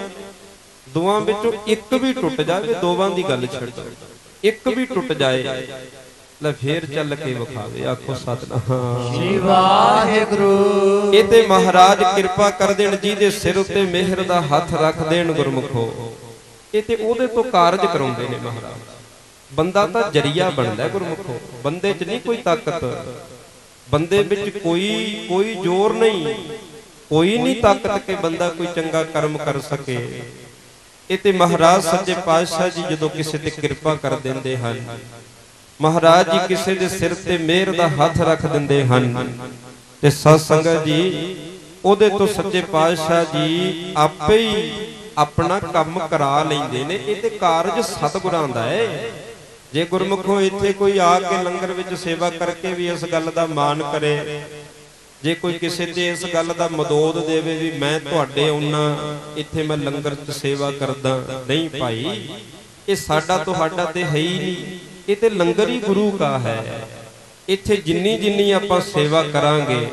ਦੋਵਾਂ ਵਿੱਚੋਂ ਇੱਕ ਵੀ ਟੁੱਟ ਜਾਵੇ, ਦੋਵਾਂ ਦੀ ਗੱਲ ਛੱਡੋ, ਇੱਕ ਵੀ ਟੁੱਟ ਜਾਏ ਲੈ ਫੇਰ ਚੱਲ ਕੇ ਵਿਖਾਵੇ, ਆਖੋ ਸਤਿਨਾਮ ਸ੍ਰੀ ਵਾਹਿਗੁਰੂ। ਇਹ ਤੇ ਮਹਾਰਾਜ ਕਿਰਪਾ ਕਰ ਦੇਣ, ਜਿਹਦੇ ਸਿਰ ਉੱਤੇ ਮਿਹਰ ਦਾ ਹੱਥ ਰੱਖ ਦੇਣ ਗੁਰਮੁਖੋ, ਇਹ ਤੇ ਉਹਦੇ ਤੋਂ ਕਾਰਜ ਕਰਾਉਂਦੇ ਨੇ ਮਹਾਰਾਜ। ਬੰਦਾ ਤਾਂ ਜਰੀਆ ਬਣਦਾ ਗੁਰਮੁਖੋ, ਬੰਦੇ 'ਚ ਨਹੀਂ ਕੋਈ ਤਾਕਤ, ਬੰਦੇ ਵਿੱਚ ਕੋਈ ਜ਼ੋਰ ਨਹੀਂ, ਕੋਈ ਨਹੀਂ ਤਾਕਤ ਕਿ ਬੰਦਾ ਕੋਈ ਚੰਗਾ ਕਰਮ ਕਰ ਸਕੇ। ਇਹ ਤੇ ਮਹਾਰਾਜ ਸੱਚੇ ਪਾਤਸ਼ਾਹ ਜੀ ਜਦੋਂ ਕਿਸੇ ਤੇ ਕਿਰਪਾ ਕਰ ਦਿੰਦੇ ਹਨ, ਮਹਾਰਾਜ ਜੀ ਕਿਸੇ ਦੇ ਸਿਰ ਤੇ ਮਿਹਰ ਦਾ ਹੱਥ ਰੱਖ ਦਿੰਦੇ ਹਨ, ਤੇ ਸਤ ਸੰਗਤ ਜੀ ਉਹਦੇ ਤੋਂ ਸੱਚੇ ਪਾਤਸ਼ਾਹ ਜੀ ਆਪੇ ਹੀ ਆਪਣਾ ਕੰਮ ਕਰਾ ਲੈਂਦੇ ਨੇ। ਇਹ ਤੇ ਕਾਰਜ ਸਤਿਗੁਰਾਂ ਦਾ ਹੈ। ਜੇ ਗੁਰਮੁਖੋ ਇੱਥੇ ਕੋਈ ਆ ਕੇ ਲੰਗਰ ਵਿੱਚ ਸੇਵਾ ਕਰਕੇ ਵੀ ਇਸ ਗੱਲ ਦਾ ਮਾਣ ਕਰੇ, ਜੇ ਕੋਈ ਕਿਸੇ ਤੇ ਇਸ ਗੱਲ ਦਾ ਮਦਦ ਦੇਵੇ ਵੀ ਮੈਂ ਤੁਹਾਡੇ ਆਉਣਾ, ਇੱਥੇ ਮੈਂ ਲੰਗਰ 'ਚ ਸੇਵਾ ਕਰਦਾ, ਨਹੀਂ ਭਾਈ, ਇਹ ਸਾਡਾ ਤੁਹਾਡਾ ਤੇ ਹੈ ਹੀ ਨਹੀਂ, ਇਹ ਤੇ ਲੰਗਰ ਹੀ ਗੁਰੂ ਕਾ ਹੈ। ਇੱਥੇ ਜਿੰਨੀ ਆਪਾਂ ਸੇਵਾ ਕਰਾਂਗੇ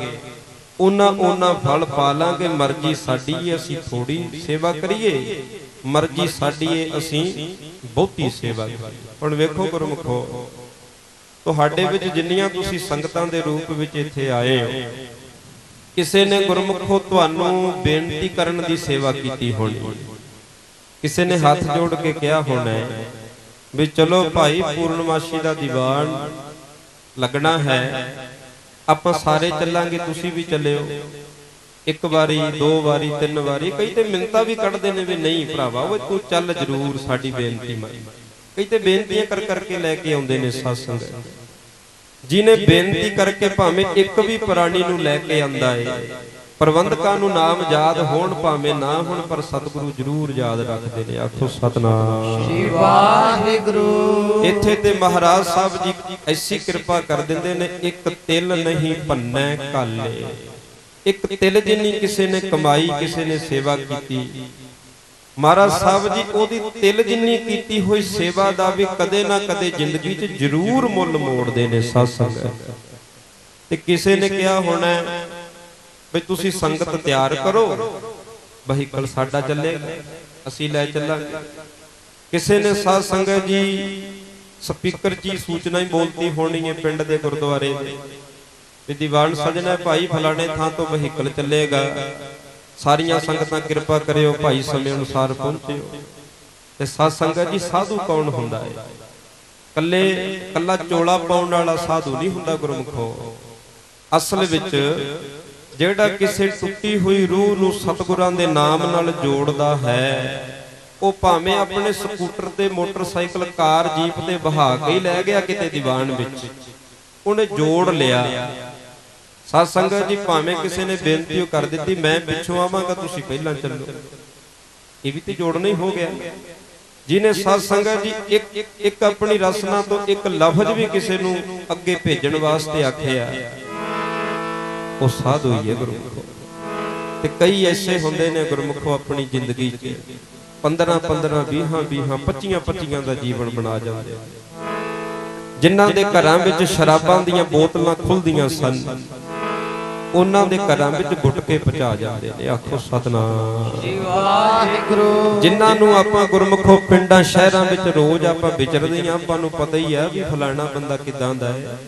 ਉਹਨਾਂ ਫਲ ਪਾ ਲਾਂਗੇ। ਮਰਜ਼ੀ ਸਾਡੀ ਹੈ, ਅਸੀਂ ਥੋੜੀ ਸੇਵਾ ਕਰੀਏ, ਮਰਜ਼ੀ ਸਾਡੀ ਹੈ, ਅਸੀਂ ਬਹੁਤੀ ਸੇਵਾ ਕਰੀਏ। ਹੁਣ ਵੇਖੋ ਗੁਰਮੁਖੋ, ਤੁਹਾਡੇ ਵਿੱਚ ਜਿੰਨੀਆਂ ਤੁਸੀਂ ਸੰਗਤਾਂ ਦੇ ਰੂਪ ਵਿੱਚ ਇੱਥੇ ਆਏ ਹੋ, ਕਿਸੇ ਨੇ ਗੁਰਮੁਖੋ ਤੁਹਾਨੂੰ ਬੇਨਤੀ ਕਰਨ ਦੀ ਸੇਵਾ ਕੀਤੀ ਹੋਣੀ, ਕਿਸੇ ਨੇ ਹੱਥ ਜੋੜ ਕੇ ਕਿਹਾ ਹੋਣਾ ਵੀ ਚਲੋ ਭਾਈ ਪੂਰਨਮਾਸ਼ੀ ਦਾ ਦੀਵਾਨ ਲੱਗਣਾ ਹੈ, ਆਪਾਂ ਸਾਰੇ ਚੱਲਾਂਗੇ, ਤੁਸੀਂ ਵੀ ਚੱਲਿਓ। ਇੱਕ ਵਾਰੀ, ਦੋ ਵਾਰੀ, ਤਿੰਨ ਵਾਰੀ, ਕਈ ਤੇ ਮਿੰਨਤਾਂ ਵੀ ਕੱਢਦੇ ਨੇ ਵੀ ਨਹੀਂ ਭਰਾਵਾ ਓਏ ਤੂੰ ਚੱਲ ਜ਼ਰੂਰ, ਸਾਡੀ ਬੇਨਤੀ ਮੰਨ। ਕਈ ਤੇ ਬੇਨਤੀਆਂ ਕਰਕੇ ਲੈ ਕੇ ਆਉਂਦੇ ਨੇ ਸਤਸੰਗ। ਜਿਹਨੇ ਬੇਨਤੀ ਕਰਕੇ ਭਾਵੇਂ ਇੱਕ ਵੀ ਪ੍ਰਾਣੀ ਨੂੰ ਲੈ ਕੇ ਆਂਦਾ ਏ, ਪ੍ਰਬੰਧਕਾਂ ਨੂੰ ਨਾਮ ਯਾਦ ਹੋਣ ਭਾਵੇਂ ਨਾ ਹੋਣ, ਪਰ ਸਤਿਗੁਰੂ ਜ਼ਰੂਰ ਯਾਦ ਰੱਖਦੇ ਨੇ, ਆਖੋ ਸਤਿਨਾਮ ਸ੍ਰੀ ਵਾਹਿਗੁਰੂ। ਇੱਥੇ ਤੇ ਮਹਾਰਾਜ ਸਾਹਿਬ ਜੀ ਐਸੀ ਕਿਰਪਾ ਕਰ ਦਿੰਦੇ ਨੇ, ਇੱਕ ਤਿਲ ਨਹੀਂ ਭੰਨੈ ਕਾਲੇ। ਇੱਕ ਤਿਲ ਜਿੰਨੀ ਕਿਸੇ ਨੇ ਕਮਾਈ, ਕਿਸੇ ਨੇ ਸੇਵਾ ਕੀਤੀ, ਮਹਾਰਾਜ ਸਾਹਿਬ ਜੀ ਉਹਦੀ ਤਿਲ ਜਿੰਨੀ ਕੀਤੀ ਹੋਈ ਸੇਵਾ ਦਾ ਵੀ ਕਦੇ ਨਾ ਕਦੇ ਜ਼ਿੰਦਗੀ 'ਚ ਜ਼ਰੂਰ ਮੁੱਲ ਮੋੜਦੇ ਨੇ ਸਾਧ ਸੰਗਤ। ਤੇ ਕਿਸੇ ਨੇ ਕਿਹਾ ਹੋਣਾ ਵੀ ਤੁਸੀਂ ਸੰਗਤ ਤਿਆਰ ਕਰੋ, ਵਹੀਕਲ ਸਾਡਾ ਚੱਲੇਗਾ, ਅਸੀਂ ਲੈ ਚੱਲਾਂਗੇ। ਕਿਸੇ ਨੇ ਸਾਧ ਸੰਗਤ ਜੀ ਸਪੀਕਰ 'ਚ ਸੂਚਨਾ ਹੀ ਬੋਲਤੀ ਹੋਣੀ ਹੈ ਪਿੰਡ ਦੇ ਗੁਰਦੁਆਰੇ ਦੇ ਵੀ ਦੀਵਾਨ ਸਜਣਾ ਭਾਈ ਫਲਾਣੇ ਥਾਂ ਤੋਂ ਵਹੀਕਲ ਚੱਲੇਗਾ, ਸਾਰੀਆਂ ਸੰਗਤਾਂ ਕਿਰਪਾ ਕਰਿਓ ਭਾਈ ਸਮੇਂ ਅਨੁਸਾਰ ਪਹੁੰਚਿਓ। ਤੇ ਸਾਧ ਸੰਗਤ ਜੀ ਸਾਧੂ ਕੌਣ ਹੁੰਦਾ ਹੈ? ਕੱਲਾ ਚੋਲਾ ਪਾਉਣ ਵਾਲਾ ਸਾਧੂ ਨਹੀਂ ਹੁੰਦਾ ਗੁਰਮੁਖੋ। ਅਸਲ ਵਿੱਚ ਜਿਹੜਾ ਕਿਸੇ ਟੁੱਟੀ ਹੋਈ ਰੂਹ ਨੂੰ ਸਤਿਗੁਰਾਂ ਦੇ ਨਾਮ ਨਾਲ ਜੋੜਦਾ ਹੈ, ਉਹ ਭਾਵੇਂ ਆਪਣੇ ਸਕੂਟਰ ਤੇ, ਮੋਟਰਸਾਈਕਲ, ਕਾਰ, ਜੀਪ ਤੇ ਬਹਾ ਕੇ ਹੀ ਲੈ ਗਿਆ ਕਿਤੇ ਦੀਵਾਨ ਵਿੱਚ, ਉਹਨੇ ਜੋੜ ਲਿਆ। ਸਾਧ ਸੰਗਤ ਜੀ ਭਾਵੇਂ ਕਿਸੇ ਨੇ ਬੇਨਤੀ ਕਰ ਦਿੱਤੀ ਮੈਂ ਪਿੱਛੋਂ ਆਵਾਂਗਾ, ਤੁਸੀਂ ਪਹਿਲਾਂ ਚੱਲੋ, ਇਹ ਵੀ ਤੇ ਜੋੜਨਾ ਹੀ ਹੋ ਗਿਆ। ਜਿਹਨੇ ਸਾਧ ਸੰਗਤ ਜੀ ਇੱਕ ਆਪਣੀ ਰਸਨਾ ਤੋਂ ਇੱਕ ਲਫ਼ਜ਼ ਵੀ ਕਿਸੇ ਨੂੰ ਅੱਗੇ ਭੇਜਣ ਵਾਸਤੇ ਆਖਿਆ, ਉਹ ਸਾਧੂ ਹੀ ਹੈ ਗੁਰਮੁਖੋ। ਤੇ ਕਈ ਐਸੇ ਹੁੰਦੇ ਨੇ ਗੁਰਮੁਖੋ ਆਪਣੀ ਜ਼ਿੰਦਗੀ 'ਚ 15-15, 20-20, 25-25 ਦਾ ਜੀਵਨ ਬਣਾ ਜਾਂਦੇ, ਜਿਨ੍ਹਾਂ ਦੇ ਘਰਾਂ ਵਿੱਚ ਸ਼ਰਾਬਾਂ ਦੀਆਂ ਬੋਤਲਾਂ ਖੁੱਲਦੀਆਂ ਸਨ, ਉਹਨਾਂ ਦੇ ਘਰਾਂ ਵਿੱਚ ਗੁਟਕੇ ਪਹੁੰਚਾ ਜਾਂਦੇ ਨੇ। ਆਖੋ ਸਤਨਾਮ। ਜੀ ਵਾਹਿਗੁਰੂ। ਜਿਨ੍ਹਾਂ ਨੂੰ ਆਪਾਂ ਗੁਰਮੁਖੋ ਪਿੰਡਾਂ ਸ਼ਹਿਰਾਂ ਵਿੱਚ ਰੋਜ਼ ਆਪਾਂ ਵਿਚਰਦੇ ਹਾਂ, ਆਪਾਂ ਨੂੰ ਪਤਾ ਹੀ ਹੈ ਵੀ ਫਲਾਣਾ ਬੰਦਾ ਕਿਦਾਂ ਦਾ ਹੈ,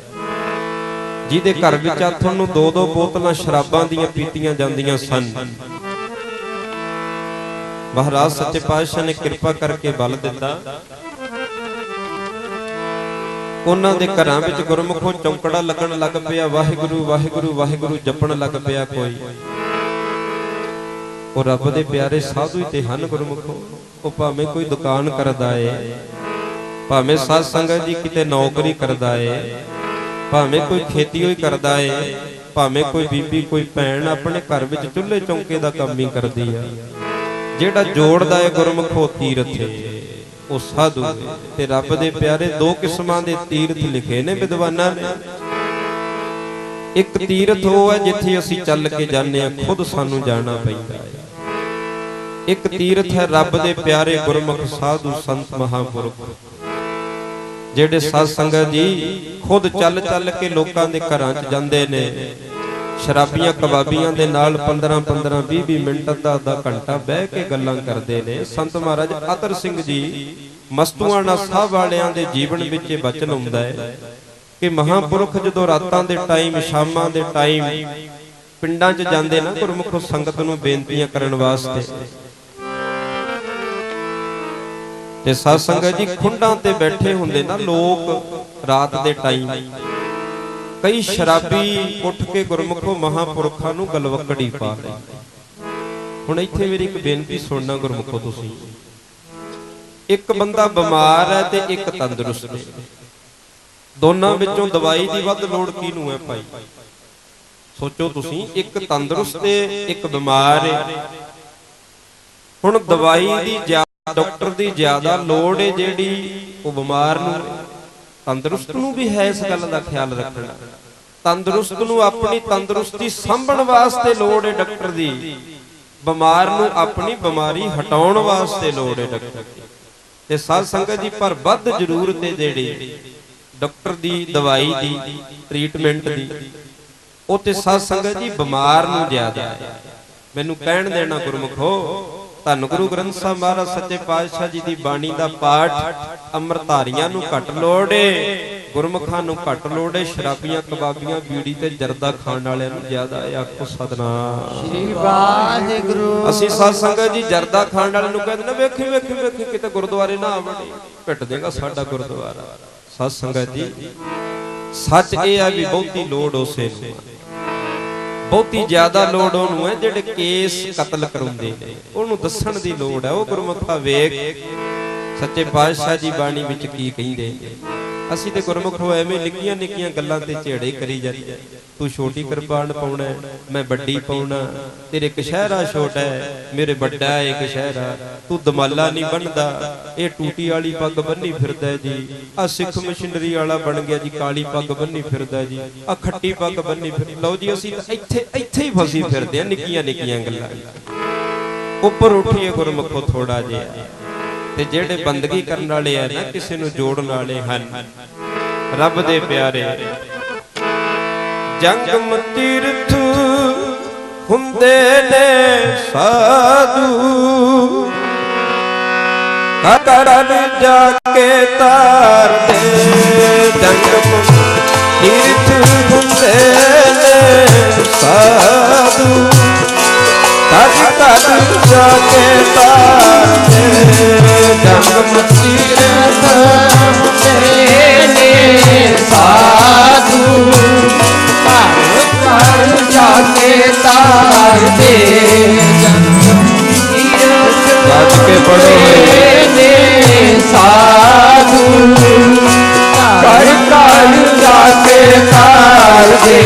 ਜਿਹਦੇ ਘਰ ਵਿੱਚ ਆਥਣ ਨੂੰ 2-2 ਬੋਤਲਾਂ ਸ਼ਰਾਬਾਂ ਦੀਆਂ ਪੀਤੀਆਂ ਜਾਂਦੀਆਂ ਸਨ। ਮਹਾਰਾਜ ਸੱਚੇ ਪਾਤਸ਼ਾਹ ਨੇ ਕਿਰਪਾ ਕਰਕੇ ਬਲ ਦਿੱਤਾ, ਉਹਨਾਂ ਦੇ ਘਰਾਂ ਵਿੱਚ ਗੁਰਮੁਖੋ ਚੌਂਕੜਾ ਲੱਗਣ ਲੱਗ ਪਿਆ। ਵਾਹਿਗੁਰੂ ਵਾਹਿਗੁਰੂ ਵਾਹਿਗੁਰੂ ਜਪਣ ਲੱਗ ਪਿਆ ਕੋਈ। ਉਹ ਰੱਬ ਦੇ ਪਿਆਰੇ ਸਾਧੂ ਹੀ ਤੇ ਹਨ ਗੁਰਮੁਖੋ। ਉਹ ਭਾਵੇਂ ਕੋਈ ਦੁਕਾਨ ਕਰਦਾ ਏ, ਭਾਵੇਂ ਸਾਧ ਸੰਗਤ ਜੀ ਕਿਤੇ ਨੌਕਰੀ ਕਰਦਾ ਏ, ਭਾਵੇਂ ਕੋਈ ਖੇਤੀ ਹੋਈ ਕਰਦਾ ਏ, ਭਾਵੇਂ ਕੋਈ ਬੀਬੀ ਕੋਈ ਭੈਣ ਆਪਣੇ ਘਰ ਵਿੱਚ ਚੁੱਲ੍ਹੇ ਚੌਂਕੇ ਦਾ ਕੰਮ ਹੀ ਕਰਦੀ ਆ, ਜਿਹੜਾ ਜੋੜਦਾ ਏ ਗੁਰਮੁਖੋ ਤੀਰਥ ਉਹ ਸਾਧੂ ਤੇ ਰੱਬ ਦੇ ਪਿਆਰੇ। 2 ਕਿਸਮਾਂ ਦੇ ਤੀਰਥ ਲਿਖੇ ਨੇ ਵਿਦਵਾਨਾਂ ਨੇ। ਇੱਕ ਤੀਰਥ ਉਹ ਹੈ ਜਿੱਥੇ ਅਸੀਂ ਚੱਲ ਕੇ ਜਾਂਦੇ ਆ, ਖੁਦ ਸਾਨੂੰ ਜਾਣਾ ਪੈਂਦਾ ਹੈ। ਇੱਕ ਤੀਰਥ ਹੈ ਰੱਬ ਦੇ ਪਿਆਰੇ ਗੁਰਮੁਖ ਸਾਧੂ ਸੰਤ ਮਹਾਂਪੁਰਖ, ਜਿਹੜੇ ਸਾਧ ਸੰਗਤ ਜੀ ਖੁਦ ਚੱਲ ਚੱਲ ਕੇ ਲੋਕਾਂ ਦੇ ਘਰਾਂ 'ਚ ਜਾਂਦੇ ਨੇ। ਸ਼ਰਾਬੀਆਂ ਕਬਾਬੀਆਂ ਦੇ ਨਾਲ 15-15 20-20 ਮਿੰਟ ਅੱਧਾ ਘੰਟਾ ਬਹਿ ਕੇ ਗੱਲਾਂ ਕਰਦੇ ਨੇ। ਸੰਤ ਮਹਾਰਾਜ ਅਤਰ ਸਿੰਘ ਜੀ ਮਸਤੂਆਣਾ ਸਾਹਿਬ ਵਾਲਿਆਂ ਦੇ ਜੀਵਨ ਵਿੱਚ ਇਹ ਬਚਨ ਹੁੰਦਾ ਹੈ ਕਿ ਮਹਾਂਪੁਰਖ ਜਦੋਂ ਰਾਤਾਂ ਦੇ ਟਾਈਮ ਸ਼ਾਮਾਂ ਦੇ ਟਾਈਮ ਪਿੰਡਾਂ 'ਚ ਜਾਂਦੇ ਨਾ ਗੁਰਮੁਖ ਸੰਗਤ ਨੂੰ ਬੇਨਤੀਆਂ ਕਰਨ ਵਾਸਤੇ, ਤੇ ਸਾਧ ਸੰਗਤ ਜੀ ਖੁੰਡਾਂ ਤੇ ਬੈਠੇ ਹੁੰਦੇ ਨਾ ਲੋਕ ਰਾਤ ਦੇ ਟਾਈਮ, ਕਈ ਸ਼ਰਾਬੀ ਉੱਠ ਕੇ ਗੁਰਮੁਖੋ ਮਹਾਂਪੁਰਖਾਂ ਨੂੰ ਗਲਵਕੜੀ ਪਾ ਰਹੇ। ਹੁਣ ਇੱਥੇ ਮੇਰੀ ਇੱਕ ਬੇਨਤੀ ਸੁਣਨਾ ਗੁਰਮੁਖੋ ਤੁਸੀਂ। ਇੱਕ ਬੰਦਾ ਬਿਮਾਰ ਹੈ ਤੇ ਇੱਕ ਤੰਦਰੁਸਤ ਹੈ, ਦੋਨਾਂ ਵਿੱਚੋਂ ਦਵਾਈ ਦੀ ਵੱਧ ਲੋੜ ਕਿਹਨੂੰ ਹੈ ਭਾਈ? ਸੋਚੋ ਤੁਸੀਂ, ਇੱਕ ਤੰਦਰੁਸਤ ਤੇ ਇੱਕ ਬਿਮਾਰ ਹੈ। ਹੁਣ ਦਵਾਈ ਦੀ ਜ਼ਿਆਦਾ, ਡਾਕਟਰ ਦੀ ਜ਼ਿਆਦਾ ਲੋੜ ਹੈ ਜਿਹੜੀ ਉਹ ਬਿਮਾਰ ਨੂੰ। ਤੰਦਰੁਸਤ ਨੂੰ ਵੀ ਹੈ ਇਸ ਗੱਲ ਦਾ ਖਿਆਲ ਰੱਖਣਾ। ਤੰਦਰੁਸਤ ਨੂੰ ਆਪਣੀ ਤੰਦਰੁਸਤੀ ਸਾਂਭਣ ਵਾਸਤੇ ਲੋੜ ਹੈ ਡਾਕਟਰ ਦੀ, ਬਿਮਾਰ ਨੂੰ ਆਪਣੀ ਬਿਮਾਰੀ ਹਟਾਉਣ ਵਾਸਤੇ ਲੋੜ ਹੈ ਡਾਕਟਰ ਦੀ। ਤੇ ਸਾਧ ਸੰਗਤ ਜੀ ਪਰ ਵੱਧ ਜ਼ਰੂਰਤ ਹੈ ਜਿਹੜੀ ਡਾਕਟਰ ਦੀ, ਦਵਾਈ ਦੀ, ਟ੍ਰੀਟਮੈਂਟ ਦੀ, ਉਹ ਤੇ ਸਾਧ ਸੰਗਤ ਜੀ ਬਿਮਾਰ ਨੂੰ ਜ਼ਿਆਦਾ ਹੈ। ਮੈਨੂੰ ਕਹਿਣ ਦੇਣਾ ਗੁਰਮੁਖੋ, ਧੰਨ ਗੁਰੂ ਗ੍ਰੰਥ ਸਾਹਿਬ ਮਹਾਰਾਜ ਸੱਚੇ ਪਾਤਸ਼ਾਹ ਜੀ ਦੀ ਬਾਣੀ ਦਾ ਪਾਠ ਅੰਮ੍ਰਿਤਧਾਰੀਆਂ ਨੂੰ ਘੱਟ ਲੋੜ ਏ, ਗੁਰਮੁਖਾਂ ਨੂੰ ਘੱਟ ਲੋੜ ਏ, ਸ਼ਰਾਬੀਆਂ ਕਬਾਬੀਆਂ ਬੀੜੀ ਤੇ ਜਰਦਾ ਖਾਣ ਵਾਲਿਆਂ ਨੂੰ ਜ਼ਿਆਦਾ ਹੈ। ਆਖੋ ਸਤਨਾਮ ਸ੍ਰੀ ਵਾਹਿਗੁਰੂ। ਅਸੀਂ ਸਾਧ ਸੰਗਤ ਜੀ ਜਰਦਾ ਖਾਣ ਵਾਲਿਆਂ ਨੂੰ ਕਹਿੰਦੇ ਨਾ ਵੇਖੀ ਵੇਖੀ ਵੇਖੀ ਕਿਤੇ ਗੁਰਦੁਆਰੇ ਨਾ ਆਵੜੀ, ਪਿੱਟ ਦੇਗਾ ਸਾਡਾ ਗੁਰਦੁਆਰਾ। ਸਾਧ ਸੰਗਤ ਜੀ ਸੱਚ ਇਹ ਆ ਵੀ ਬਹੁਤੀ ਲੋੜ ਉਸੇ ਨੂੰ, ਬਹੁਤੀ ਜ਼ਿਆਦਾ ਲੋੜ ਉਹਨੂੰ ਹੈ ਜਿਹੜੇ ਕੇਸ ਕਤਲ ਕਰਾਉਂਦੇ ਨੇ, ਉਹਨੂੰ ਦੱਸਣ ਦੀ ਲੋੜ ਹੈ। ਉਹ ਗੁਰਮੁਖਾ ਵੇਖ ਸੱਚੇ ਪਾਤਸ਼ਾਹ ਜੀ ਬਾਣੀ ਵਿੱਚ ਕੀ ਕਹਿੰਦੇ ਨੇ। ਅਸੀਂ ਤੇ ਗੁਰਮੁਖੋ ਐਵੇਂ ਨਿੱਕੀਆਂ ਨਿੱਕੀਆਂ ਗੱਲਾਂ ਤੇ ਝੇੜੇ ਕਰੀ ਜਾਂਦੇ। ਤੂੰ ਛੋਟੀ ਕਿਰਪਾਨ ਪਾਉਣਾ, ਮੈਂ ਵੱਡੀ ਪਾਉਣਾ, ਤੇਰੇ ਕਸ਼ਹਿਰਾ ਛੋਟਾ ਹੈ, ਮੇਰੇ ਵੱਡਾ ਹੈ ਕਸ਼ਹਿਰਾ, ਤੂੰ ਦਮਾਲਾ ਨਹੀਂ ਬਣਦਾ, ਇਹ ਟੂਟੀ ਵਾਲੀ ਪੱਗ ਬੰਨੀ ਫਿਰਦਾ ਜੀ, ਆ ਸਿੱਖ ਮਸ਼ੀਨਰੀ ਵਾਲਾ ਬਣ ਗਿਆ ਜੀ, ਕਾਲੀ ਪੱਗ ਬੰਨੀ ਫਿਰਦਾ ਜੀ, ਆ ਖੱਟੀ ਪੱਗ ਬੰਨੀ ਫਿਰ। ਲਓ ਜੀ ਅਸੀਂ ਤਾਂ ਇੱਥੇ ਹੀ ਫਸੀ ਫਿਰਦੇ ਆ ਨਿੱਕੀਆਂ ਨਿੱਕੀਆਂ ਗੱਲਾਂ। ਉੱਪਰ ਉੱਠੀਏ ਗੁਰਮੁਖੋ ਥੋੜਾ ਜਿਹਾ, ਤੇ ਜਿਹੜੇ ਬੰਦਗੀ ਕਰਨ ਵਾਲੇ ਆ ਨਾ, ਕਿਸੇ ਨੂੰ ਜੋੜਨ ਵਾਲੇ ਹਨ ਰੱਬ ਦੇ ਪਿਆਰੇ। ਜੰਗਮ ਤੀਰਥ ਹੁੰਦੇ ਨੇ ਸਾਧੂ, ਕਰਨ ਜਾ ਕੇ ਤਾਰਦੇ। ਜੰਗਮ ਤੀਰਥ ਹੁੰਦੇ ਨੇ ਸਾਧੂ, ਕਰ ਜਾ ਕੇ ਤਾਰਦੇ। ਜੰਗਮ ਤੀਰਥ ਹੁੰਦੇ ਨੇ ਸਾਧੂ, ਕਰ ਜਾ ਕੇ ਤਾਰਦੇ। ਜੰਗਮ ਤੀਰਥ ਗੱਜ ਕੇ ਪੜੋ ਨੇ ਸਾਧੂ, ਕਰ ਜਾ ਕੇ ਤਾਰਦੇ।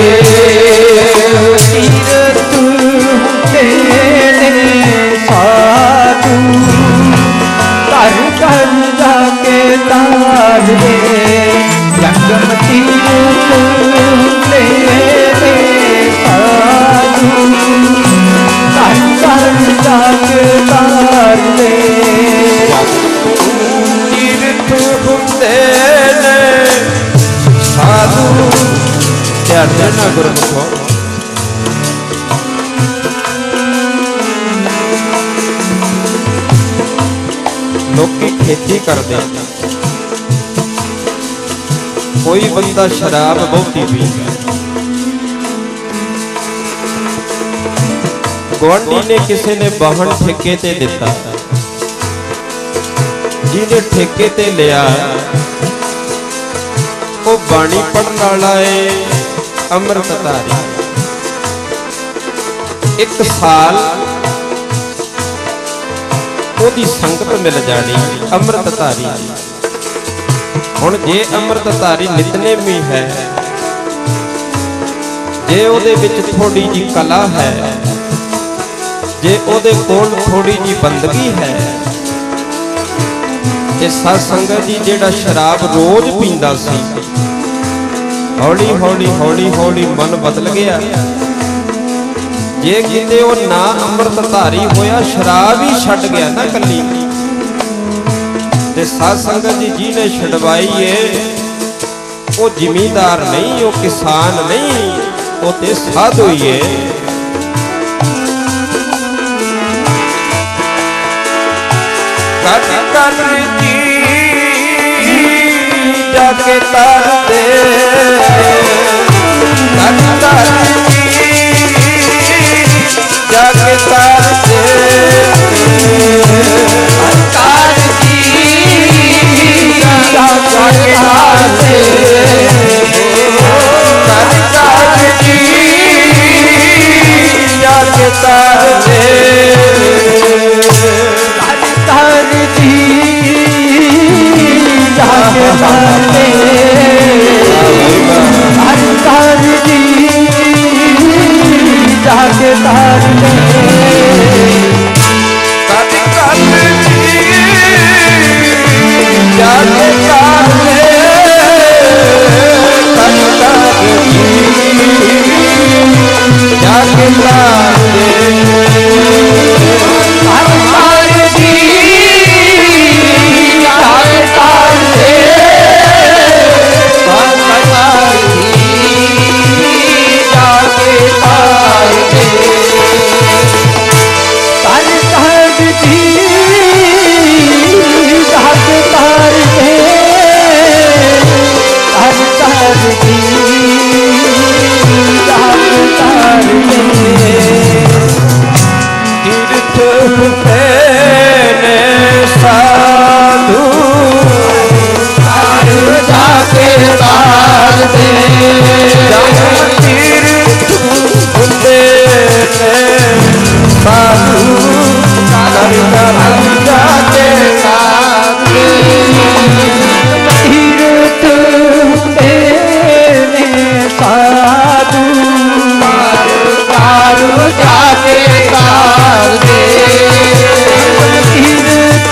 ਤੀਰਥ ਹੁੰਦੇ ਨੇ ਸਾਧੂ, ਕਰ ਜਾ ਕੇ ਤਾਰਦੇ। ਜੰਗਮ ਤੀਰਥ ਹੁੰਦੇ ਨੇ ਸਾਧੂ, ਕਰ ਜਾ ਕੇ ਤਾਰਦੇ। ਤੀਰਥ ਹੁੰਦੇ ਨੇ ਸਾਧੂ। ਧਿਆਨ ਦੇਣਾ ਗੁਰਮੁਖੋ, ਖੇਤੀ ਕਰਦੇ, ਕੋਈ ਬੰਦਾ ਸ਼ਰਾਬ ਬਹੁਤੀ ਪੀਂਦਾ। ਗੁਆਂਢੀ ਨੇ ਕਿਸੇ ਨੇ ਵਾਹਣ ਠੇਕੇ ਤੇ ਦਿੱਤਾ, ਜਿਹਨੇ ਠੇਕੇ ਤੇ ਲਿਆ ਉਹ ਬਾਣੀ ਪੜਨ ਵਾਲਾ ਏ ਅੰਮ੍ਰਿਤਧਾਰੀ। 1 ਸਾਲ ਉਹਦੀ ਸੰਗਤ ਮਿਲ ਜਾਣੀ ਅੰਮ੍ਰਿਤਧਾਰੀ। ਹੁਣ ਜੇ ਅੰਮ੍ਰਿਤਧਾਰੀ ਨਿਤਨੇਮੀ ਹੈ, ਜੇ ਉਹਦੇ ਵਿੱਚ ਥੋੜੀ ਜੀ ਕਲਾ ਹੈ, ਜੇ ਉਹਦੇ ਕੋਲ ਥੋੜੀ ਜੀ ਬੰਦਗੀ ਹੈ, ਇਹ ਸਾਧ ਸੰਗਤ ਜੀ ਜਿਹੜਾ ਸ਼ਰਾਬ ਰੋਜ਼ ਪੀਂਦਾ ਸੀ, ਹੌਲੀ ਹੌਲੀ ਹੌਲੀ ਹੌਲੀ ਮਨ ਬਦਲ ਗਿਆ। ਜੇ ਕਿਤੇ ਉਹ ਨਾ ਅੰਮ੍ਰਿਤਧਾਰੀ ਹੋਇਆ, ਸ਼ਰਾਬ ਹੀ ਛੱਡ ਗਿਆ ਨਾ ਕੱਲੀ, ਤੇ ਸਾਧ ਸੰਗਤ ਜੀ ਜਿਹਨੇ ਛਡਵਾਈ ਏ ਉਹ ਜ਼ਿਮੀਂਦਾਰ ਨਹੀਂ, ਉਹ ਕਿਸਾਨ ਨਹੀਂ, ਉਹ ਤੇ ਸਾਧੂ ਹੀ ਏ। ਕਦ ਕਦ ਜੀ ਜਾ ਕੇ ਤਰਦੇ, ਕਦ ਕਦ ਜਾ ਕੇ ਤਰਦੇ, ਕਾਰ ਜੀ ਜਾ ਕੇ ਤਰਦੇ, ਕਦ ਕਦ ਜੀ ਜਾ ਕੇ ਤਰਦੇ, ਕਾਰ ਜੀ ਜਾ ਕੇ ਤਰਦੇ, ਕਾਰ ਜੀ ਜਾ ਕੇ ਤਰਦੇ, ਕਦ ਕਦ ਜੀ ਜਾ ਕੇ ਤਰਦੇ, ਕਦ ਕਦ ਜੀ ਜਾ ਕੇ ਤਰਦੇ, ਕਾਰ ਜੀ ਜਾ ਕੇ ਤਰਦੇ, ਕਾਰ ਜੀ ਜਾ ਕੇ ਤਰਦੇ, ਕਾਰ ਜੀ ਜਾ ਕੇ ਤਰਦੇ, ਕਾਰ ਜੀ ਜਾ ਕੇ ਤਰਦੇ। ਤੀਰਥ ਹੁੰਦੇ ਨੇ ਸਾਧੂ, ਜਾ ਕੇ ਤਰਦੇ, ਜਦ ਤੀਰਥ ਹੁੰਦੇ ਨੇ ਸਾਧੂ, ਕਰ ਕਰ ਜਾ ਕੇ ਤਰਦੇ, ਤੀਰਥ ਹੁੰਦੇ ਨੇ ਸਾਧੂ, ਕਾਰ ਜਾ ਕੇ ਤਰਦੇ, ਤੀਰਥ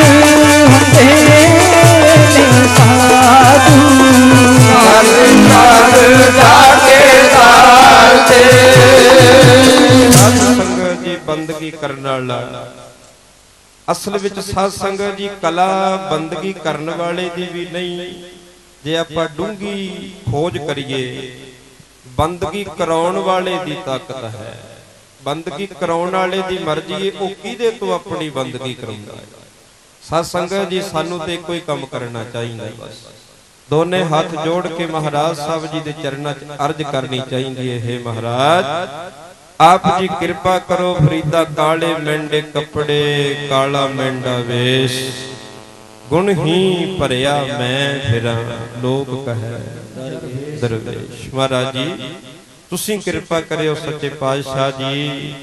ਹੁੰਦੇ ਨੇ ਸਾਧੂ, ਕਰ ਜਾ ਕੇ ਤਰਦੇ। ਸਾਧ ਸੰਗਤ ਜੀ ਬੰਦਗੀ ਕਰਨ ਵਾਲਾ, ਅਸਲ ਵਿੱਚ ਸਾਧ ਸੰਗਤ ਜੀ ਕਲਾ ਬੰਦਗੀ ਕਰਨ ਵਾਲੇ ਦੀ ਵੀ ਨਹੀਂ। ਜੇ ਆਪਾਂ ਡੂੰਗੀ ਖੋਜ ਕਰੀਏ, ਬੰਦਗੀ ਕਰਾਉਣ ਵਾਲੇ ਦੀ ਤਾਕਤ ਹੈ। ਬੰਦਗੀ ਕਰਾਉਣ ਵਾਲੇ ਦੀ ਮਰਜ਼ੀ ਹੈ, ਉਹ ਕਿਹਦੇ ਤੋਂ ਆਪਣੀ ਬੰਦਗੀ ਕਰਾਉਂਦਾ ਹੈ। ਸਾਧ ਸੰਗਤ ਜੀ ਸਾਨੂੰ ਤੇ ਕੋਈ ਕੰਮ ਕਰਨਾ ਚਾਹੀਦਾ, ਬਸ ਦੋਨੇ ਹੱਥ ਜੋੜ ਕੇ ਮਹਾਰਾਜ ਸਾਹਿਬ ਜੀ ਦੇ ਚਰਨਾਂ 'ਚ ਅਰਜ਼ ਕਰਨੀ ਚਾਹੀਦੀ ਹੈ, ਹੇ ਮਹਾਰਾਜ ਆਪ ਜੀ ਕਿਰਪਾ ਕਰੋ, ਫਰੀਦਾ ਕਾਲੇ ਮੈਂਡੇ ਕੱਪੜੇ, ਕਾਲਾ ਮੈਂਡਾ ਵੇਸ਼, ਗੁਣ ਹੀ ਭਰਿਆ ਮੈਂ ਫਿਰਾਂ, ਲੋਕ ਕਹੈ ਦਰਵੇਸ਼। ਮਹਾਰਾਜ ਜੀ ਤੁਸੀਂ ਕਿਰਪਾ ਕਰਿਓ ਸੱਚੇ ਪਾਤਸ਼ਾਹ ਜੀ,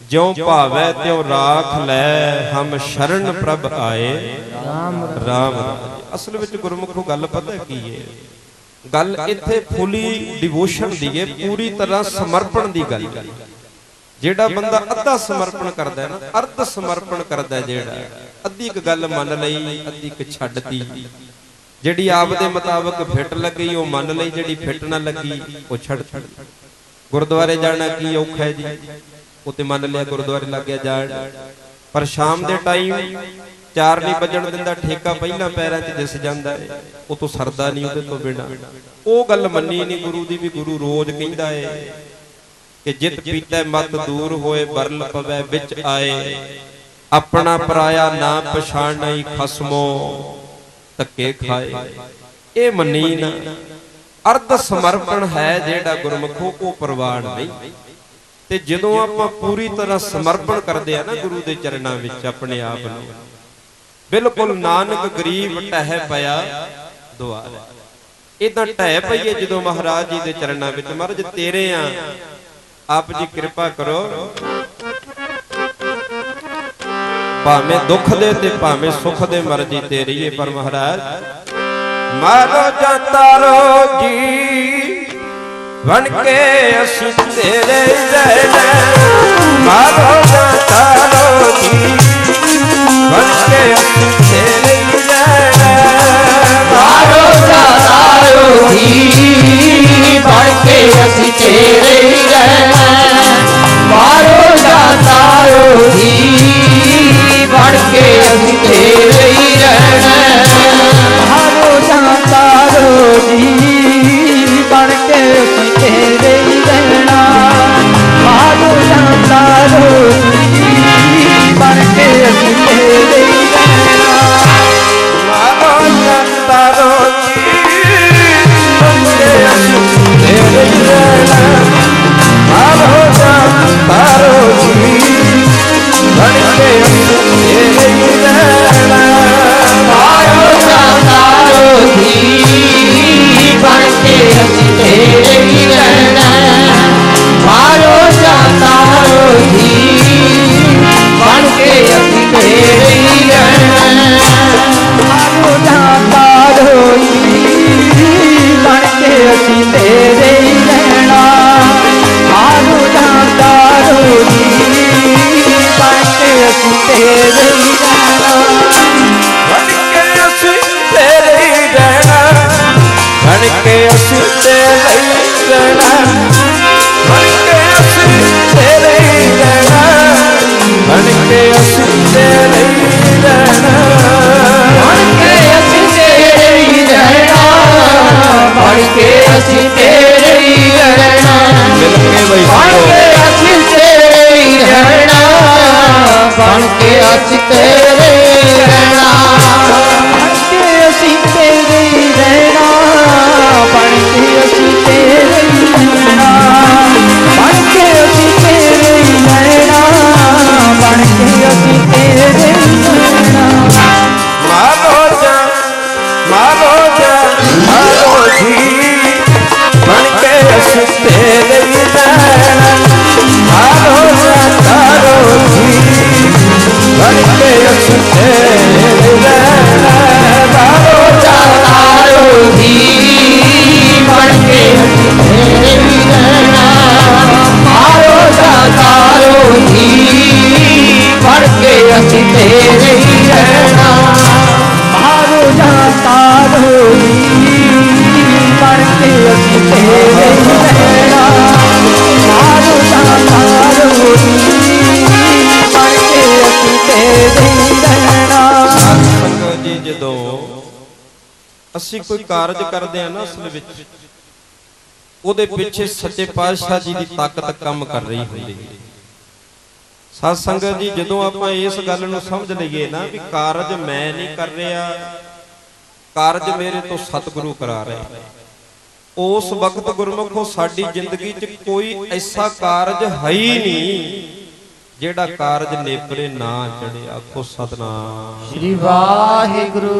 ਜਿਉ ਭਾਵੈ ਤਿਉ ਰਾਖ ਲੈ, ਹਮ ਸ਼ਰਨ ਪ੍ਰਭ ਆਏ ਰਾਮ ਰਾਮ। ਅਸਲ ਵਿੱਚ ਗੁਰਮੁਖੋ ਗੱਲ ਪਤਾ ਕੀ ਹੈ, ਗੱਲ ਇੱਥੇ ਫੁੱਲੀ ਡਿਵੋਸ਼ਨ ਦੀ ਹੈ, ਪੂਰੀ ਤਰ੍ਹਾਂ ਸਮਰਪਣ ਦੀ ਗੱਲ ਹੈ। ਜਿਹੜਾ ਬੰਦਾ ਅੱਧਾ ਸਮਰਪਣ ਕਰਦਾ ਹੈ ਨਾ, ਅਰਧ ਸਮਰਪਣ ਕਰਦਾ, ਜਿਹੜਾ ਅੱਧੀ ਇੱਕ ਗੱਲ ਮੰਨ ਲਈ, ਅੱਧੀ ਇੱਕ ਛੱਡਤੀ, ਜਿਹੜੀ ਆਪ ਦੇ ਮੁਤਾਬਕ ਫਿੱਟ ਲੱਗੀ ਉਹ ਮੰਨ ਲਈ, ਜਿਹੜੀ ਫਿੱਟ ਨਾ ਲੱਗੀ ਉਹ ਛੱਡ। ਗੁਰਦੁਆਰੇ ਜਾਣਾ ਕੀ ਔਖਾ ਹੈ ਜੀ, ਉਹ ਤੇ ਮੰਨ ਲਿਆ, ਗੁਰਦੁਆਰੇ ਲੱਗ ਗਿਆ ਜਾਣ, ਪਰ ਸ਼ਾਮ ਦੇ ਟਾਈਮ 4 ਨਹੀਂ ਵੱਜਣ ਦਿੰਦਾ, ਠੇਕਾ ਪਹਿਲਾਂ ਪੈਰਾਂ 'ਚ ਦਿਸ ਜਾਂਦਾ ਹੈ, ਉਹ ਤੋਂ ਸਰਦਾ ਨਹੀਂ ਉਹਦੇ ਤੋਂ ਬਿਨਾਂ। ਉਹ ਗੱਲ ਮੰਨੀ ਨਹੀਂ ਗੁਰੂ ਦੀ, ਵੀ ਗੁਰੂ ਰੋਜ਼ ਕਹਿੰਦਾ ਹੈ ਕਿ ਜਿਤ ਪੀਤੈ ਮਤ ਦੂਰ ਹੋਏ, ਬਰਲ ਪਵੈ ਵਿੱਚ ਆਏ, अपना पराया ना पछाणई खसमो धक्के खाए। ये मनी ना अर्ध समर्पण है जेड़ा गुरमुखो को प्रवान नहीं। ते जदों आपां पूरी तरह समर्पण करदे आ ना गुरु दे चरणां विच अपने आप नूं, बिल्कुल नानक गरीब टह पया दुआर। इदां टह पईए जदों महाराज जी दे चरणां विच, महाराज तेरे आ, आप जी कृपा करो। भावें दुख दे ते भावें सुख दे मर्जी तेरी है, पर महाराज मारो जातारो जी बन के असी तेरे रहना। मारो जातारो जी बन के असी तेरे रहना। मारो जातारो जी बन के असी तेरे रहना। मारो जातारो जी बन के असी तेरे रहना। मारो जातारो जी बन के असी तेरे रहना। मारो जातारो जी बन के असी तेरे रहना। मारो जातारो जी बन के असी तेरे रहना। मारो जातारो जी बन के असी तेरे रहना। मारो जातारो जी बन के असी तेरे रहना। मारो जातारो जी बन के असी तेरे रहना। मारो जातारो जी बन के असी तेरे रहना। मारो जातारो जी बन के असी तेरे रहना। बन के असी तेरे रहना। बन के असी तेरे रहना। बन के असी तेरे रहना। बन के असी तेरे रहना। बन के असी तेरे रहना। बन के असी तेरे रहना। मिल के वही बन के असी तेरे रहना। बन के असी तेरे रहना। बन के असी तेरे रहना। बन के असी तेरे रहना। बन के असी तेरे रहना। बन के असी तेरे रहना। मारो जा मारो जी बन के असी तेरे रहना। मारो जातारो जी बन के असी तेरे रहना। मारो जातारो जी बन के असी तेरे रहना। मारो जातारो जी बन के असी तेरे रहना। मारो जातारो जी बन के असी तेरे रहना। मारो जातारो जी बन के असी तेरे रहना। संगत जी ਜਦੋਂ ਅਸੀਂ ਕੋਈ ਕਾਰਜ ਕਰਦੇ ਆ ਨਾ, ਅਸਲ ਵਿੱਚ ਉਹਦੇ ਪਿੱਛੇ ਸੱਚੇ ਪਾਤਸ਼ਾਹ ਜੀ ਦੀ ਤਾਕਤ ਕੰਮ ਕਰ ਰਹੀ ਹੁੰਦੀ ਹੈ। ਸਾਧ ਸੰਗਤ ਜੀ ਜਦੋਂ ਆਪਾਂ ਇਸ ਗੱਲ ਨੂੰ ਸਮਝ ਲਈਏ ਨਾ ਵੀ ਕਾਰਜ ਮੈਂ ਨਹੀਂ ਕਰ ਰਿਹਾ, ਕਾਰਜ ਮੇਰੇ ਤੋਂ ਸਤਿਗੁਰੂ ਕਰਾ ਰਹੇ, ਉਸ ਵਕਤ ਗੁਰਮੁਖੋ ਸਾਡੀ ਜ਼ਿੰਦਗੀ 'ਚ ਕੋਈ ਐਸਾ ਕਾਰਜ ਹੈ ਹੀ ਨਹੀਂ ਜਿਹੜਾ ਕਾਰਜ ਨੇਪਰੇ ਨਾ ਚੜੇ। ਆਖੋ ਸਤਨਾਮ श्री वाहिगुरु।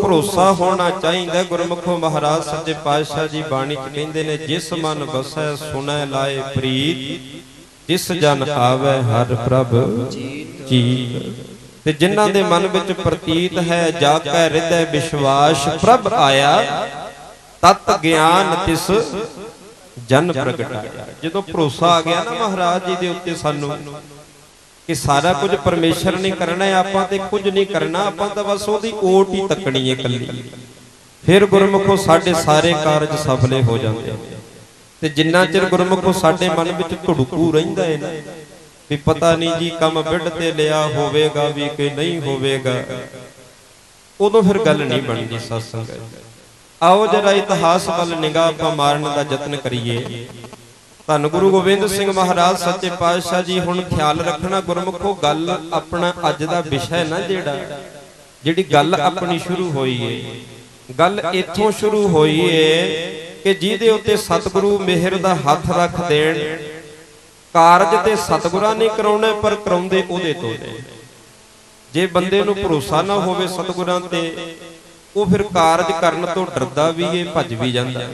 ਭਰੋਸਾ ਹੋਣਾ ਚਾਹੀਦਾ ਗੁਰਮੁਖੋ। ਮਹਾਰਾਜ ਸੱਚੇ ਪਾਤਸ਼ਾਹ ਜੀ ਬਾਣੀ 'ਚ ਕਹਿੰਦੇ ਨੇ, ਜਿਸ ਮਨ ਵਸੈ ਸੁਣੈ ਲਾਏ ਪ੍ਰੀਤ, ਜਿਸ ਜਨ ਆਵੈ ਹਰਿ ਪ੍ਰਭ ਜੀਤ। ਤੇ ਜਿਨ੍ਹਾਂ ਦੇ ਮਨ ਵਿੱਚ ਪ੍ਰਤੀਤ ਹੈ ਜਾ ਕੈ ਹਿਰਦੈ ਵਿਸ਼ਵਾਸ ਪ੍ਰਭ ਆਇਆ, ਤਤ ਗਿਆਨ ਤਿਸ ਜਨ ਪ੍ਰਗਟਾਇਆ। ਜਦੋਂ ਭਰੋਸਾ ਆ ਗਿਆ ਨਾ ਮਹਾਰਾਜ ਜੀ ਦੇ ਉੱਤੇ ਸਾਨੂੰ ਕਿ ਸਾਰਾ ਕੁਝ ਪਰਮੇਸ਼ਰ ਨੇ ਕਰਨਾ ਹੈ, ਆਪਾਂ ਤੇ ਕੁਝ ਨਹੀਂ ਕਰਨਾ, ਆਪਾਂ ਤਾਂ ਬਸ ਉਹਦੀ ਓਟ ਹੀ ਤੱਕਣੀ ਹੈ ਇਕੱਲੀ। ਫਿਰ ਗੁਰਮੁਖੋ ਸਾਡੇ ਸਾਰੇ ਕਾਰਜ ਸਫਲੇ ਹੋ ਜਾਂਦੇ ਨੇ। ਤੇ ਜਿੰਨਾ ਚਿਰ ਗੁਰਮੁਖੋ ਸਾਡੇ ਮਨ ਵਿੱਚ ਧੜਕੂ ਰਹਿੰਦਾ ਹੈ ਨਾ ਵੀ ਪਤਾ ਨਹੀਂ ਜੀ ਕੰਮ ਵਿੱਢ ਤੇ ਲਿਆ ਹੋਵੇਗਾ ਵੀ ਕਿ ਨਹੀਂ ਹੋਵੇਗਾ, ਉਦੋਂ ਫਿਰ ਗੱਲ ਨਹੀਂ ਬਣਦੀ ਸਤਸੰਗ। ਆਓ ਜਰਾ ਇਤਿਹਾਸ ਵੱਲ ਨਿਗਾਹ ਆਪਾਂ ਮਾਰਨ ਦਾ ਯਤਨ ਕਰੀਏ। ਧੰਨ ਗੁਰੂ ਗੋਬਿੰਦ ਸਿੰਘ ਮਹਾਰਾਜ ਸੱਚੇ ਪਾਤਸ਼ਾਹ ਜੀ। ਹੁਣ ਖਿਆਲ ਰੱਖਣਾ ਗੁਰਮੁਖੋ, ਗੱਲ ਆਪਣਾ ਅੱਜ ਦਾ ਵਿਸ਼ਾ ਨਾ, ਜਿਹੜੀ ਗੱਲ ਆਪਣੀ ਸ਼ੁਰੂ ਹੋਈ ਏ, ਗੱਲ ਇੱਥੋਂ ਸ਼ੁਰੂ ਹੋਈ ਏ ਕਿ ਜਿਹਦੇ ਉੱਤੇ ਸਤਿਗੁਰੂ ਮਿਹਰ ਦਾ ਹੱਥ ਰੱਖ ਦੇਣ। ਕਾਰਜ ਤੇ ਸਤਿਗੁਰਾਂ ਨੇ ਕਰਾਉਣਾ, ਪਰ ਕਰਾਉਂਦੇ ਉਹਦੇ ਤੋਂ ਨੇ। ਜੇ ਬੰਦੇ ਨੂੰ ਭਰੋਸਾ ਨਾ ਹੋਵੇ ਸਤਿਗੁਰਾਂ ਤੇ, ਉਹ ਫਿਰ ਕਾਰਜ ਕਰਨ ਤੋਂ ਡਰਦਾ ਵੀ ਏ, ਭੱਜ ਵੀ ਜਾਂਦਾ।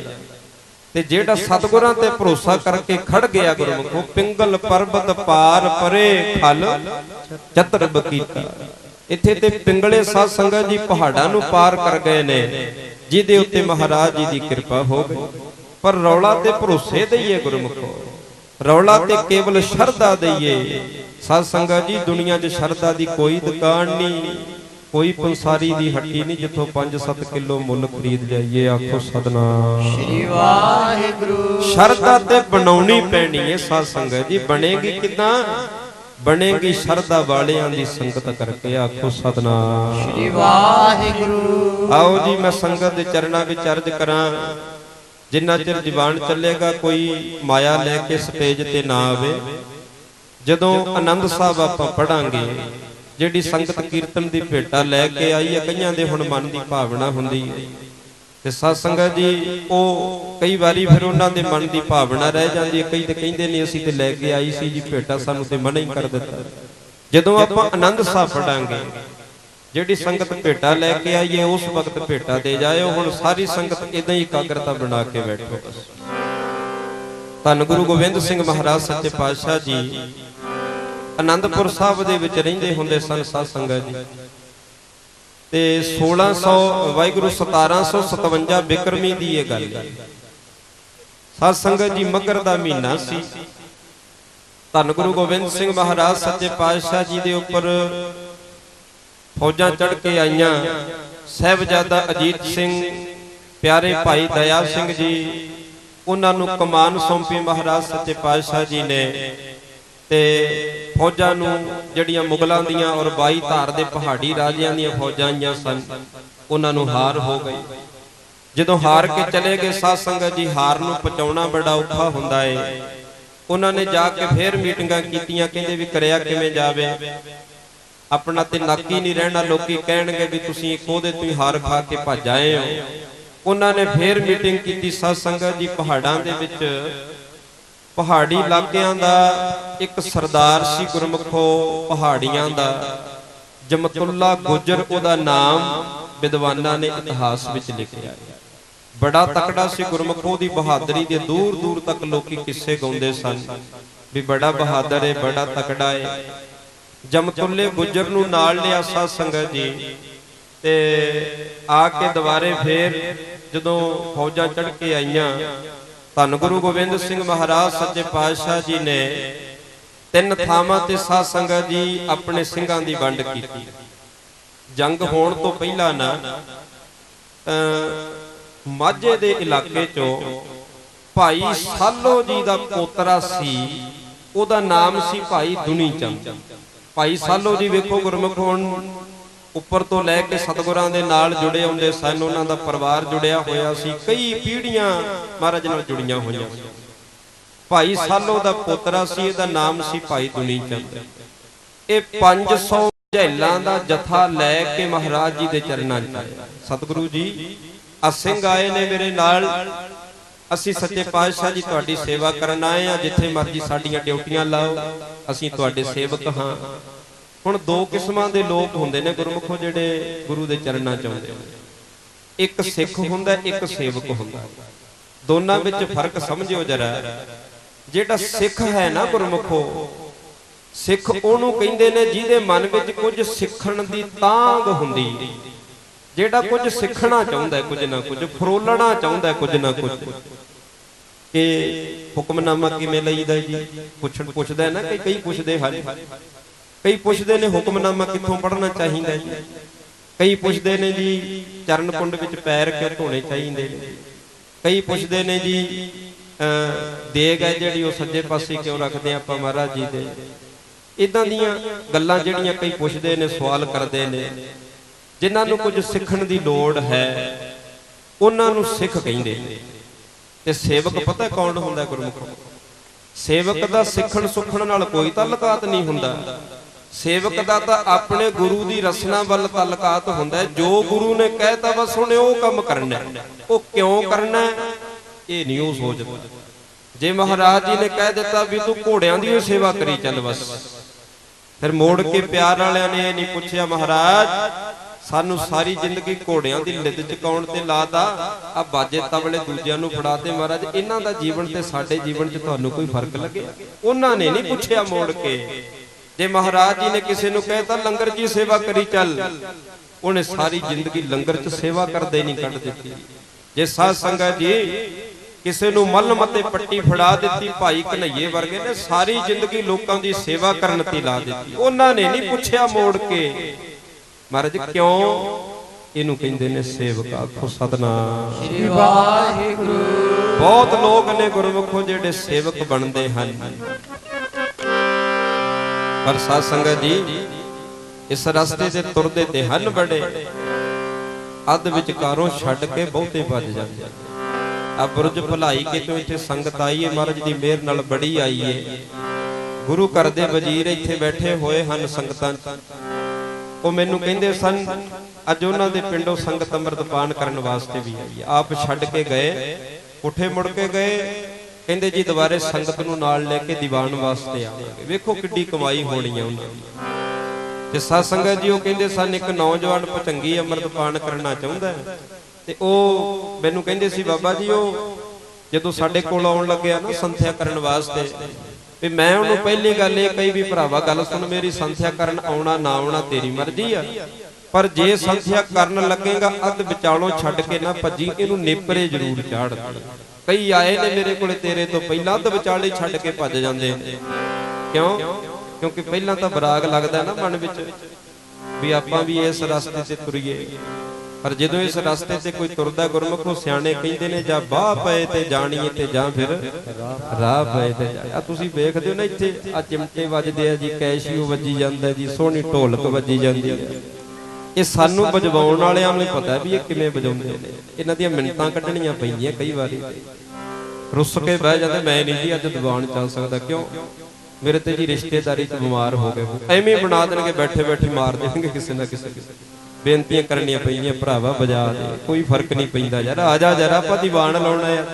ਤੇ ਜਿਹੜਾ ਸਤਿਗੁਰਾਂ ਤੇ ਭਰੋਸਾ ਕਰਕੇ ਖੜ ਗਿਆ ਗੁਰਮੁਖੋ, ਪਿੰਗਲ ਪਰਬਤ ਪਾਰ ਪਰੇ ਖਲ ਚਤਰ ਬਕੀਤੀ। ਇੱਥੇ ਤੇ ਪਿੰਗਲੇ ਸਾਧ ਸੰਗਤ ਜੀ ਪਹਾੜਾਂ ਨੂੰ ਪਾਰ ਕਰ ਗਏ ਨੇ, ਜਿਹਦੇ ਉੱਤੇ ਮਹਾਰਾਜ ਜੀ ਦੀ ਕਿਰਪਾ ਹੋ ਗਈ। ਪਰ ਰੌਲਾ ਤੇ ਭਰੋਸੇ ਦਈਏ ਗੁਰਮੁਖੋ, ਰੌਲਾ ਤੇ ਕੇਵਲ ਸ਼ਰਧਾ ਦਈਏ। ਸਾਧ ਸੰਗਤ ਜੀ, ਦੁਨੀਆ 'ਚ ਸ਼ਰਧਾ ਦੀ ਕੋਈ ਦੁਕਾਨ ਨਹੀਂ, ਕੋਈ ਪੰਸਾਰੀ ਦੀ ਹੱਟੀ ਨਹੀਂ ਜਿੱਥੋਂ 5-7 ਕਿਲੋ ਮੁੱਲ ਖਰੀਦ ਲਿਆਈਏ। ਆਖੋ ਸਤਨਾਮ ਸ੍ਰੀ ਵਾਹਿਗੁਰੂ। ਸ਼ਰਧਾ ਤੇ ਬਣਾਉਣੀ ਪੈਣੀ ਹੈ ਸਾਧ ਸੰਗਤ ਜੀ। ਬਣੇਗੀ ਕਿੱਦਾਂ? ਬਣੇਗੀ ਸ਼ਰਧਾ ਵਾਲਿਆਂ ਦੀ ਸੰਗਤ ਕਰਕੇ। ਆਖੋ ਸਤਨਾਮ ਸ੍ਰੀ ਵਾਹਿਗੁਰੂ। ਆਓ ਜੀ, ਮੈਂ ਸੰਗਤ ਦੇ ਚਰਨਾਂ ਵਿੱਚ ਅਰਜ਼ ਕਰਾਂ, ਜਿੰਨਾ ਚਿਰ ਜ਼ਬਾਨ ਚੱਲੇਗਾ ਕੋਈ ਮਾਇਆ ਲੈ ਕੇ ਸਟੇਜ ਤੇ ਨਾ ਆਵੇ। ਜਦੋਂ ਆਨੰਦ ਸਾਹਿਬ ਆਪਾਂ ਪੜਾਂਗੇ, ਜਿਹੜੀ ਸੰਗਤ ਕੀਰਤਨ ਦੀ ਭੇਟਾ ਲੈ ਕੇ ਆਈ ਹੈ, ਕਈਆਂ ਦੇ ਹੁਣ ਮਨ ਦੀ ਭਾਵਨਾ ਹੁੰਦੀ ਹੈ ਤੇ ਸਾਧ ਸੰਗਤ ਜੀ, ਉਹ ਕਈ ਵਾਰੀ ਫਿਰ ਉਹਨਾਂ ਦੇ ਮਨ ਦੀ ਭਾਵਨਾ ਰਹਿ ਜਾਂਦੀ ਹੈ। ਕਈ ਤੇ ਕਹਿੰਦੇ ਨੇ ਅਸੀਂ ਤੇ ਲੈ ਕੇ ਆਈ ਸੀ ਜੀ ਭੇਟਾ, ਸਾਨੂੰ ਤੇ ਮਨਾ ਹੀ ਕਰ ਦਿੱਤਾ। ਜਦੋਂ ਆਪਾਂ ਆਨੰਦ ਸਾਹਿਬ ਪੜਾਂਗੇ, ਜਿਹੜੀ ਸੰਗਤ ਭੇਟਾ ਲੈ ਕੇ ਆਈ ਹੈ ਉਸ ਵਕਤ ਭੇਟਾ ਦੇ ਜਾਇਓ। ਹੁਣ ਸਾਰੀ ਸੰਗਤ ਇਦਾਂ ਹੀ ਇਕਾਗਰਤਾ ਬਣਾ ਕੇ ਬੈਠੋ ਬਸ। ਧੰਨ ਗੁਰੂ ਗੋਬਿੰਦ ਸਿੰਘ ਮਹਾਰਾਜ ਸੱਚੇ ਪਾਤਸ਼ਾਹ ਜੀ ਆਨੰਦਪੁਰ ਸਾਹਿਬ ਦੇ ਵਿੱਚ ਰਹਿੰਦੇ ਹੁੰਦੇ ਸਨ ਸਾਧ ਸੰਗਤ ਜੀ। ਤੇ 1757 ਬਿਕਰਮੀ ਦੀ ਇਹ ਗੱਲ ਹੈ ਸਾਧ ਸੰਗਤ ਜੀ। ਮੱਘਰ ਦਾ ਮਹੀਨਾ ਸੀ। ਧੰਨ ਗੁਰੂ ਗੋਬਿੰਦ ਸਿੰਘ ਮਹਾਰਾਜ ਸੱਚੇ ਪਾਤਸ਼ਾਹ ਜੀ ਦੇ ਉੱਪਰ ਫੌਜਾਂ ਚੜ੍ਹ ਕੇ ਆਈਆਂ। ਸਾਹਿਬਜ਼ਾਦਾ ਅਜੀਤ ਸਿੰਘ, ਪਿਆਰੇ ਭਾਈ ਦਇਆ ਸਿੰਘ ਜੀ, ਉਹਨਾਂ ਨੂੰ ਕਮਾਨ ਸੌਂਪੀ ਮਹਾਰਾਜ ਸੱਚੇ ਪਾਤਸ਼ਾਹ ਜੀ ਨੇ। ਤੇ ਫੌਜਾਂ ਨੂੰ ਜਿਹੜੀਆਂ ਮੁਗਲਾਂ ਦੀਆਂ ਔਰ 22 ਧਾਰ ਦੇ ਪਹਾੜੀ ਰਾਜਿਆਂ ਦੀਆਂ ਫੌਜਾਂ ਆਈਆਂ ਸਨ, ਉਹਨਾਂ ਨੂੰ ਹਾਰ ਹੋ ਗਈ। ਜਦੋਂ ਹਾਰ ਕੇ ਚਲੇ ਗਏ ਸਾਧ ਸੰਗਤ ਜੀ, ਹਾਰ ਨੂੰ ਪਹੁੰਚਾਉਣਾ ਬੜਾ ਔਖਾ ਹੁੰਦਾ ਏ। ਉਹਨਾਂ ਨੇ ਜਾ ਕੇ ਫੇਰ ਮੀਟਿੰਗਾਂ ਕੀਤੀਆਂ, ਕਹਿੰਦੇ ਵੀ ਕਰਿਆ ਕਿਵੇਂ ਜਾਵੇ, ਆਪਣਾ ਤੇ ਨੱਕ ਹੀ ਨਹੀਂ ਰਹਿਣਾ, ਲੋਕੀ ਕਹਿਣਗੇ ਵੀ ਤੁਸੀਂ ਇੱਕ ਉਹਦੇ ਤੋਂ ਹੀ ਹਾਰ ਖਾ ਕੇ ਭੱਜ ਆਏ ਹੋ। ਉਹਨਾਂ ਨੇ ਫੇਰ ਮੀਟਿੰਗ ਕੀਤੀ ਸਾਧ ਸੰਗਤ ਜੀ ਪਹਾੜਾਂ ਦੇ ਵਿੱਚ। ਪਹਾੜੀ ਇਲਾਕਿਆਂ ਦਾ ਇੱਕ ਸਰਦਾਰ ਸੀ ਗੁਰਮੁਖੋ, ਪਹਾੜੀਆਂ ਦਾ, ਜਮਤੁੱਲਾ ਗੁੱਜਰ ਉਹਦਾ ਨਾਮ ਵਿਦਵਾਨਾਂ ਨੇ ਇਤਿਹਾਸ ਵਿੱਚ ਲਿਖਿਆ। ਬੜਾ ਤਕੜਾ ਸੀ ਗੁਰਮੁਖੋ, ਦੀ ਬਹਾਦਰੀ ਦੇ ਦੂਰ ਦੂਰ ਤੱਕ ਲੋਕੀ ਕਿੱਸੇ ਗਾਉਂਦੇ ਸਨ ਵੀ ਬੜਾ ਬਹਾਦਰ ਹੈ, ਬੜਾ ਤਕੜਾ ਹੈ। ਜਮਤੁੱਲੇ ਗੁੱਜਰ ਨੂੰ ਨਾਲ ਲਿਆ ਸਾਧ ਸੰਗਤ ਜੀ ਤੇ ਆ ਕੇ ਦੁਬਾਰੇ ਫੇਰ ਜਦੋਂ ਫੌਜਾਂ ਚੜ੍ਹ ਕੇ ਆਈਆਂ, ਧੰਨ ਗੁਰੂ ਗੋਬਿੰਦ ਸਿੰਘ ਮਹਾਰਾਜ ਸੱਚੇ ਪਾਤਸ਼ਾਹ ਜੀ ਨੇ 3 ਥਾਵਾਂ ਤੇ ਸਾਧ ਸੰਗਤ ਜੀ ਆਪਣੇ ਸਿੰਘਾਂ ਦੀ ਵੰਡ ਕੀਤੀ। ਜੰਗ ਹੋਣ ਤੋਂ ਪਹਿਲਾਂ ਨਾ ਮਾਝੇ ਦੇ ਇਲਾਕੇ ਚੋਂ ਭਾਈ ਸਾਲੋ ਜੀ ਦਾ ਪੋਤਰਾ ਸੀ, ਉਹਦਾ ਨਾਮ ਸੀ ਭਾਈ ਦੁਨੀ ਚੰਦ। ਭਾਈ ਸਾਲੋ ਜੀ ਵੇਖੋ ਗੁਰਮੁਖ, ਹੁਣ ਉੱਪਰ ਤੋਂ ਲੈ ਕੇ ਸਤਿਗੁਰਾਂ ਦੇ ਨਾਲ ਜੁੜੇ ਹੁੰਦੇ ਸਨ, ਉਹਨਾਂ ਦਾ ਪਰਿਵਾਰ ਜੁੜਿਆ ਹੋਇਆ ਸੀ, ਕਈ ਪੀੜ੍ਹੀਆਂ ਮਹਾਰਾਜ ਨਾਲ ਜੁੜੀਆਂ ਹੋਈਆਂ ਸੀ। ਭਾਈ ਸਾਲੋ ਦਾ ਪੋਤਰਾ ਸੀ, ਇਹਦਾ ਨਾਮ ਸੀ ਭਾਈ ਦੁਨੀ ਚੰਦ। ਇਹ 500 ਝੈਲਾਂ ਦਾ ਜਥਾ ਲੈ ਕੇ ਮਹਾਰਾਜ ਜੀ ਦੇ ਚਰਨਾਂ 'ਚ ਆਇਆ। ਸਤਿਗੁਰੂ ਜੀ ਆ ਸਿੰਘ ਆਏ ਨੇ ਮੇਰੇ ਨਾਲ, ਅਸੀਂ ਸੱਚੇ ਪਾਤਸ਼ਾਹ ਜੀ ਤੁਹਾਡੀ ਸੇਵਾ ਕਰਨ ਆਏ ਆ, ਜਿੱਥੇ ਮਰਜੀ ਸਾਡੀਆਂ ਡਿਊਟੀਆਂ ਲਾਓ, ਅਸੀਂ ਤੁਹਾਡੇ ਸੇਵਕ ਹਾਂ। ਹੁਣ 2 ਕਿਸਮਾਂ ਦੇ ਲੋਕ ਹੁੰਦੇ ਨੇ ਗੁਰਮੁਖੋ ਜਿਹੜੇ ਗੁਰੂ ਦੇ ਚਰਨਾਂ 'ਚ ਆਉਂਦੇ ਨੇ। ਇੱਕ ਸਿੱਖ ਹੁੰਦਾ, ਇੱਕ ਸੇਵਕ ਹੁੰਦਾ। ਦੋਨਾਂ ਵਿੱਚ ਫਰਕ ਸਮਝਿਓ ਜਰਾ। ਜਿਹੜਾ ਸਿੱਖ ਹੈ ਨਾ ਗੁਰਮੁਖੋ, ਸਿੱਖ ਉਹਨੂੰ ਕਹਿੰਦੇ ਨੇ ਜਿਹਦੇ ਮਨ ਵਿੱਚ ਕੁਝ ਸਿੱਖਣ ਦੀ ਤਾਂਘ ਹੁੰਦੀ, ਜਿਹੜਾ ਕੁਝ ਸਿੱਖਣਾ ਚਾਹੁੰਦਾ, ਕੁਝ ਨਾ ਕੁਝ ਫਰੋਲਣਾ ਚਾਹੁੰਦਾ, ਕੁਝ ਨਾ ਕੁਝ। ਕਿ ਹੁਕਮਨਾਮਾ ਕਿਵੇਂ ਲਈਦਾ ਜੀ, ਪੁੱਛਦਾ ਨਾ, ਕਈ ਪੁੱਛਦੇ ਹਨ। ਕਈ ਪੁੱਛਦੇ ਨੇ ਹੁਕਮਨਾਮਾ ਕਿੱਥੋਂ ਪੜ੍ਹਨਾ ਚਾਹੀਦਾ ਜੀ, ਕਈ ਪੁੱਛਦੇ ਨੇ ਜੀ ਚਰਨ ਕੁੰਡ ਵਿੱਚ ਪੈਰ ਕਿਉਂ ਧੋਣੇ ਚਾਹੀਦੇ ਨੇ, ਕਈ ਪੁੱਛਦੇ ਨੇ ਜੀ ਦੇਗ ਹੈ ਜਿਹੜੀ ਉਹ ਸੱਜੇ ਪਾਸੇ ਕਿਉਂ ਰੱਖਦੇ ਆਪਾਂ ਮਹਾਰਾਜ ਜੀ ਦੇ। ਇਦਾਂ ਦੀਆਂ ਗੱਲਾਂ ਜਿਹੜੀਆਂ ਕਈ ਪੁੱਛਦੇ ਨੇ, ਸਵਾਲ ਕਰਦੇ ਨੇ। ਜਿਨ੍ਹਾਂ ਨੂੰ ਕੁਝ ਸਿੱਖਣ ਦੀ ਲੋੜ ਹੈ ਉਹਨਾਂ ਨੂੰ ਸਿੱਖ ਕਹਿੰਦੇ ਨੇ। ਤੇ ਸੇਵਕ ਪਤਾ ਕੌਣ ਹੁੰਦਾ ਗੁਰਮੁਖ? ਸੇਵਕ ਦਾ ਸਿੱਖਣ ਸੁਖਣ ਨਾਲ ਕੋਈ ਤਾਲੁਕਾਤ ਨਹੀਂ ਹੁੰਦਾ। ਸੇਵਕ ਦਾ ਤਾਂ ਆਪਣੇ ਗੁਰੂ ਦੀ ਰਸਨਾ ਵੱਲ ਤਾਲੁਕਾਤ ਹੁੰਦਾ। ਜੋ ਗੁਰੂ ਨੇ ਕਹਿਤਾ ਬਸ ਉਹਨੇ ਉਹ ਕੰਮ ਕਰਨਾ। ਉਹ ਕਿਉਂ ਕਰਨਾ ਇਹ ਨਹੀਂ ਉਹ ਸੋਚਦਾ। ਜੇ ਮਹਾਰਾਜ ਜੀ ਨੇ ਕਹਿ ਦਿੱਤਾ ਵੀ ਤੂੰ ਘੋੜਿਆਂ ਦੀ ਸੇਵਾ ਕਰੀ ਚੱਲ ਬਸ, ਫਿਰ ਮੋੜ ਕੇ ਪਿਆਰ ਵਾਲਿਆਂ ਨੇ ਇਹ ਨਹੀਂ ਪੁੱਛਿਆ ਮਹਾਰਾਜ ਸਾਨੂੰ ਸਾਰੀ ਜ਼ਿੰਦਗੀ ਘੋੜਿਆਂ ਦੀ ਲਿੱਦ ਚਕਾਉਣ ਤੇ ਲਾਤਾ, ਆ ਬਾਜੇ ਤਬਲੇ ਦੂਜਿਆਂ ਨੂੰ ਫੜਾ ਤੇ ਮਹਾਰਾਜ ਇਹਨਾਂ ਦਾ ਜੀਵਨ ਤੇ ਸਾਡੇ ਜੀਵਨ 'ਚ ਤੁਹਾਨੂੰ ਕੋਈ ਫਰਕ ਲੱਗਿਆ? ਉਹਨਾਂ ਨੇ ਨਹੀਂ ਪੁੱਛਿਆ ਮੋੜ ਕੇ। ਜੇ ਮਹਾਰਾਜ ਜੀ ਨੇ ਕਿਸੇ ਨੂੰ ਕਹਿਤਾ ਲੰਗਰ 'ਚ ਸੇਵਾ ਕਰੀ ਚੱਲ, ਉਹਨੇ ਸਾਰੀ ਜ਼ਿੰਦਗੀ ਲੰਗਰ 'ਚ ਸੇਵਾ ਕਰਦੇ ਨਹੀਂ ਕੱਢ ਦਿੱਤੀ। ਜੇ ਸਾਧ ਸੰਗਤ ਜੀ ਕਿਸੇ ਨੂੰ ਮੱਲ ਮੱਤੇ ਪੱਟੀ ਫੜਾ ਦਿੱਤੀ, ਭਾਈ ਕਨਈਏ ਵਰਗੇ ਨੇ ਸਾਰੀ ਜ਼ਿੰਦਗੀ ਲੋਕਾਂ ਦੀ ਸੇਵਾ ਕਰਨ ਤੇ ਲਾ ਦਿੱਤੀ। ਉਹਨਾਂ ਨੇ ਨਹੀਂ ਪੁੱਛਿਆ ਮੋੜ ਕੇ ਮਹਾਰਾਜ ਕਿਉਂ? ਇਹਨੂੰ ਕਹਿੰਦੇ ਨੇ ਸੇਵਕ। ਆਖੋ ਸਤਿਨਾਮ ਸ੍ਰੀ ਵਾਹਿਗੁਰੂ। ਬਹੁਤ ਲੋਕ ਨੇ ਗੁਰਮੁਖੋ ਜਿਹੜੇ ਸੇਵਕ ਬਣਦੇ ਹਨ, ਪਰ ਸਾਧ ਸੰਗਤ ਜੀ ਇਸ ਰਸਤੇ ਤੇ ਤੁਰਦੇ ਤੇ ਹਨ ਬੜੇ, ਅੱਧ ਵਿਚਕਾਰੋਂ ਛੱਡ ਕੇ ਬਹੁਤੇ ਵੱਜ ਜਾਂਦੇ। ਆ ਬੁਰਜ ਭਲਾਈ ਕਿਤੋਂ ਇੱਥੇ ਸੰਗਤ ਆਈ ਏ, ਮਹਾਰਾਜ ਦੀ ਮਿਹਰ ਨਾਲ ਬੜੀ ਆਈ ਏ। ਗੁਰੂ ਘਰ ਦੇ ਵਜ਼ੀਰ ਇੱਥੇ ਬੈਠੇ ਹੋਏ ਹਨ ਸੰਗਤਾਂ। ਉਹ ਮੈਨੂੰ ਕਹਿੰਦੇ ਸਨ ਅੱਜ ਉਹਨਾਂ ਦੇ ਪਿੰਡੋਂ ਸੰਗਤ ਅੰਮ੍ਰਿਤਪਾਨ ਕਰਨ ਵਾਸਤੇ ਵੀ ਆਈ। ਆਪ ਛੱਡ ਕੇ ਗਏ, ਉੱਠੇ ਮੁੜ ਕੇ ਗਏ, ਕਹਿੰਦੇ ਜੀ ਦੁਬਾਰੇ ਸੰਗਤ ਨੂੰ ਨਾਲ ਲੈ ਕੇ ਦੀਵਾਨ ਵਾਸਤੇ ਆਵਾਂਗੇ। ਵੇਖੋ ਕਿੱਡੀ ਕਮਾਈ ਹੋਣੀ ਆ ਉਹਨਾਂ ਦੀ। ਤੇ ਸਾਧ ਸੰਗਤ ਜੀ ਉਹ ਕਹਿੰਦੇ ਸਨ ਇੱਕ ਨੌਜਵਾਨ ਭਚੰਗੀ ਅੰਮ੍ਰਿਤਪਾਨ ਕਰਨਾ ਚਾਹੁੰਦਾ ਤੇ ਉਹ ਮੈਨੂੰ ਕਹਿੰਦੇ ਸੀ ਬਾਬਾ ਜੀ ਉਹ ਜਦੋਂ ਸਾਡੇ ਕੋਲ ਆਉਣ ਲੱਗਿਆ ਨਾ ਸੰਥਿਆ ਕਰਨ ਵਾਸਤੇ, ਵੀ ਮੈਂ ਉਹਨੂੰ ਪਹਿਲੀ ਗੱਲ ਇਹ ਕਹੀ ਵੀ ਭਰਾਵਾ ਗੱਲ ਸੁਣ, ਮੇਰੀ ਸੰਥਿਆ ਕਰਨ ਆਉਣਾ ਨਾ ਆਉਣਾ ਤੇਰੀ ਮਰਜ਼ੀ ਆ, ਪਰ ਜੇ ਸੰਥਿਆ ਕਰਨ ਲੱਗੇਗਾ ਅੱਧ ਵਿਚਾਲੋਂ ਛੱਡ ਕੇ ਨਾ ਭੱਜੀ, ਇਹਨੂੰ ਨੇਪਰੇ ਜ਼ਰੂਰ ਚਾੜ। ਕਈ ਆਏ ਨੇ ਮੇਰੇ ਕੋਲੇ ਤੇਰੇ ਤੋਂ ਪਹਿਲਾਂ ਅੱਧ ਵਿਚਾਲੇ ਛੱਡ ਕੇ ਭੱਜ ਜਾਂਦੇ ਨੇ। ਕਿਉਂ? ਕਿਉਂਕਿ ਪਹਿਲਾਂ ਤਾਂ ਬਰਾਗ ਲੱਗਦਾ ਨਾ ਮਨ ਵਿੱਚ ਵੀ ਆਪਾਂ ਵੀ ਇਸ ਰਸਤੇ ਤੇ ਤੁਰੀਏ, ਪਰ ਜਦੋਂ ਇਸ ਰਸਤੇ ਤੇ ਕੋਈ ਤੁਰਦਾ ਗੁਰਮੁਖੋ ਸਿਆਣੇ ਕਹਿੰਦੇ ਨੇ ਜਾਂ ਬਾਹ ਪਏ ਤੇ ਜਾਣੀਏ ਤੇ ਜਾਂ ਫਿਰ ਰਾਹ ਪਏ ਤੇ ਜਾਏ। ਆ ਤੁਸੀਂ ਵੇਖਦੇ ਹੋ ਨਾ ਇੱਥੇ ਆ ਚਿਮਟੇ ਵੱਜਦੇ ਆ ਜੀ, ਕੈਸ਼ੀਓ ਵੱਜੀ ਜਾਂਦਾ ਜੀ, ਸੋਹਣੀ ਢੋਲਕ ਵੱਜੀ ਜਾਂਦੀ ਹੈ। ਇਹ ਸਾਨੂੰ ਵਜਵਾਉਣ ਵਾਲਿਆਂ ਨੂੰ ਪਤਾ ਵੀ ਇਹ ਕਿਵੇਂ ਵਜਾਉਂਦੇ ਨੇ। ਇਹਨਾਂ ਦੀਆਂ ਮਿੰਟਾਂ ਕੱਢਣੀਆਂ ਪੈਂਦੀਆਂ ਕਈ ਵਾਰੀ, ਰੁੱਸ ਕੇ ਬਹਿ ਜਾਂਦੇ ਮੈਂ ਨਹੀਂ ਜੀ ਅੱਜ ਦੀਵਾਨ ਚੱਲ ਸਕਦਾ। ਕਿਉਂ? ਮੇਰੇ ਤੇ ਜੀ ਰਿਸ਼ਤੇਦਾਰੀ 'ਚ ਬਿਮਾਰ ਹੋ ਗਏ। ਐਵੇਂ ਬਣਾ ਦੇਣਗੇ, ਬੈਠੇ ਬੈਠੇ ਮਾਰ ਦੇਣਗੇ ਕਿਸੇ ਨਾ ਕਿਸੇ। ਬੇਨਤੀਆਂ ਕਰਨੀਆਂ ਪੈਂਦੀਆਂ ਭਰਾਵਾ ਵਜਾ ਦੇ, ਕੋਈ ਫਰਕ ਨਹੀਂ ਪੈਂਦਾ ਯਾਰ, ਆ ਜਾ ਜਰਾ ਆਪਾਂ ਦੀਵਾਨ ਲਾਉਣਾ ਆ।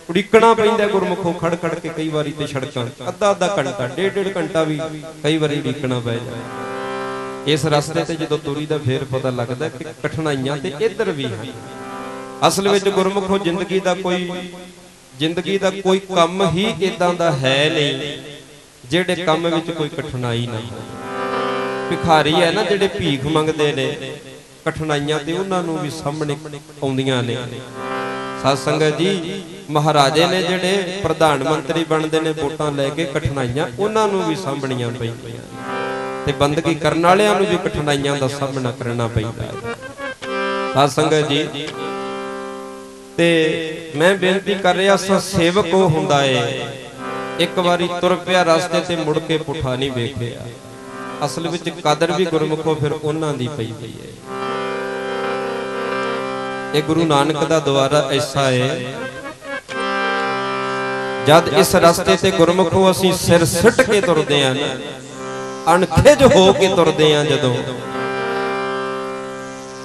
ਉਡੀਕਣਾ ਪੈਂਦਾ ਗੁਰਮੁਖੋਂ ਖੜ ਖੜ ਕੇ ਕਈ ਵਾਰੀ ਤੇ ਸੜਕਾਂ ਅੱਧਾ ਅੱਧਾ ਘੰਟਾ ਡੇਢ ਘੰਟਾ ਵੀ ਕਈ ਵਾਰੀ ਉਡੀਕਣਾ ਪੈ ਜਾਂਦਾ। ਇਸ ਰਸਤੇ ਤੇ ਜਦੋਂ ਤੁਰੀ ਦਾ ਫੇਰ ਪਤਾ ਲੱਗਦਾ ਕਿ ਕਠਿਨਾਈਆਂ ਤੇ ਇੱਧਰ ਵੀ ਹਨ। ਅਸਲ ਵਿੱਚ ਗੁਰਮੁਖੋਂ ਜ਼ਿੰਦਗੀ ਦਾ ਕੋਈ ਕੰਮ ਹੀ ਇਦਾਂ ਦਾ ਹੈ ਨਹੀਂ ਜਿਹੜੇ ਕੰਮ ਵਿੱਚ ਕੋਈ ਕਠਿਨਾਈ ਨਾ ਹੋਵੇ। ਭਿਖਾਰੀ ਹੈ ਨਾ ਜਿਹੜੇ ਭੀਖ ਮੰਗਦੇ ਨੇ, ਕਠਿਨਾਈਆਂ ਤੇ ਉਹਨਾਂ ਨੂੰ ਵੀ ਸਾਹਮਣੇ ਆਉਂਦੀਆਂ ਨੇ। ਸਾਧ ਸੰਗਤ ਜੀ ਮਹਾਰਾਜੇ ਨੇ ਜਿਹੜੇ ਪ੍ਰਧਾਨ ਮੰਤਰੀ ਬਣਦੇ ਨੇ ਵੋਟਾਂ ਲੈ ਕੇ, ਕਠਿਨਾਈਆਂ ਉਹਨਾਂ ਨੂੰ ਵੀ ਸਾਹਮਣੀਆਂ ਪੈਂਦੀਆਂ ਤੇ ਬੰਦਗੀ ਕਰਨ ਵਾਲਿਆਂ ਨੂੰ ਵੀ ਕਠਿਨਾਈਆਂ ਦਾ ਸਾਹਮਣਾ ਕਰਨਾ ਪੈਂਦਾ ਹੈ। ਸਾਧ ਸੰਗਤ ਜੀ ਤੇ ਮੈਂ ਬੇਨਤੀ ਕਰ ਰਿਹਾ ਸਾਂ, ਸੇਵਕ ਉਹ ਹੁੰਦਾ ਏ ਇੱਕ ਵਾਰੀ ਤੁਰ ਪਿਆ ਰਸਤੇ ਤੇ ਮੁੜ ਕੇ ਪੁੱਠਾ ਨਹੀਂ ਵੇਖਿਆ। ਅਸਲ ਵਿੱਚ ਕਦਰ ਵੀ ਗੁਰਮੁਖੋ ਫਿਰ ਉਹਨਾਂ ਦੀ ਪੈਂਦੀ ਹੈ। ਇਹ ਗੁਰੂ ਨਾਨਕ ਦਾ ਦੁਆਰਾ ਐਸਾ ਹੈ, ਜਦ ਇਸ ਰਸਤੇ ਤੇ ਗੁਰਮੁਖੋ ਅਸੀਂ ਸਿਰ ਸਿੱਟ ਕੇ ਤੁਰਦੇ ਆਂ, ਅਣਖਿਜ ਹੋ ਕੇ ਤੁਰਦੇ ਆਂ, ਜਦੋਂ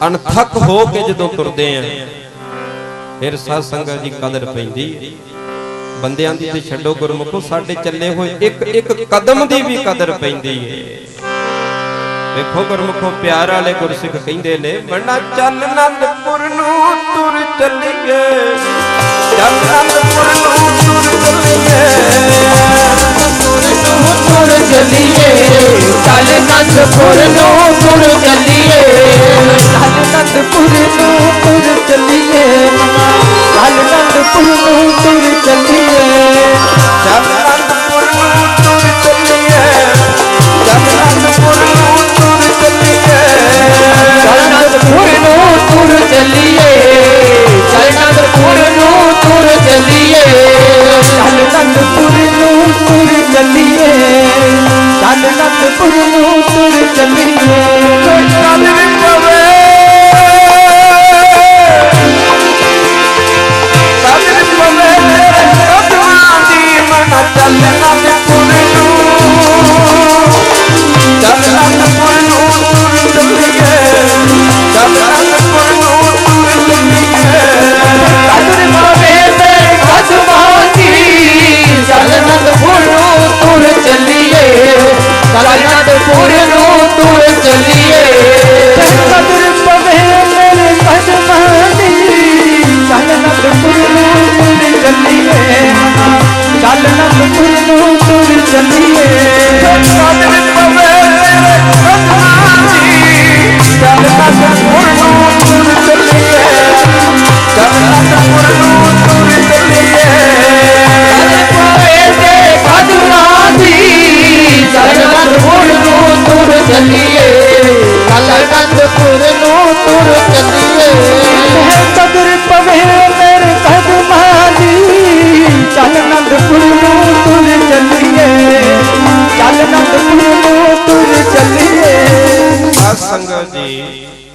ਅਣਥੱਕ ਹੋ ਕੇ ਜਦੋਂ ਤੁਰਦੇ ਆਂ, ਫਿਰ ਸਾਧ ਸੰਗਤ ਦੀ ਕਦਰ ਪੈਂਦੀ। ਬੰਦਿਆਂ ਦੀ ਤੇ ਛੱਡੋ ਗੁਰਮੁਖੋ, ਸਾਡੇ ਚੱਲੇ ਹੋਏ ਇੱਕ ਇੱਕ ਕਦਮ ਦੀ ਵੀ ਕਦਰ ਪੈਂਦੀ ਏ। ਵੇਖੋ ਗੁਰਮੁਖੋ ਪਿਆਰ ਵਾਲੇ ਗੁਰਸਿੱਖ ਕਹਿੰਦੇ ਨੇ, ਮਨਾ ਚੱਲ ਅਨੰਦਪੁਰ ਨੂੰ ਤੁਰ ਚੱਲੀਏ, ਚੱਲ ਅਨੰਦਪੁਰ ਨੂੰ ਤੁਰ ਚੱਲੀਏ, ਤੁਰ ਚੱਲੀਏ, ਚੱਲ ਅਨੰਦਪੁਰ ਨੂੰ ਤੁਰ ਚੱਲੀਏ, ਚੱਲ ਅਨੰਦਪੁਰ ਨੂੰ ਤੁਰ ਚੱਲੀਏ, ਚੱਲ ਅਨੰਦਪੁਰ ਨੂੰ ਤੁਰ ਚੱਲੀਏ, ਚੱਲ ਅਨੰਦਪੁਰ ਨੂੰ ਤੁਰ ਚੱਲੀਏ, ਚੱਲ ਅਨੰਦਪੁਰ ਨੂੰ ਤੁਰ ਚੱਲੀਏ, ਚੱਲ ਅਨੰਦਪੁਰ ਨੂੰ ਤੁਰ ਚੱਲੀਏ, ਚੱਲ ਅਨੰਦਪੁਰ ਨੂੰ ਤੁਰ ਚੱਲੀਏ, ਚੱਲ ਅਨੰਦਪੁਰ ਨੂੰ ਤੁਰ ਚੱਲੀਏ, ਚੱਲ ਅਨੰਦਪੁਰ ਨੂੰ ਤੁਰ ਚੱਲੀਏ। ਚੱਲ ਵੇ ਪਵੇ ਚੱਲ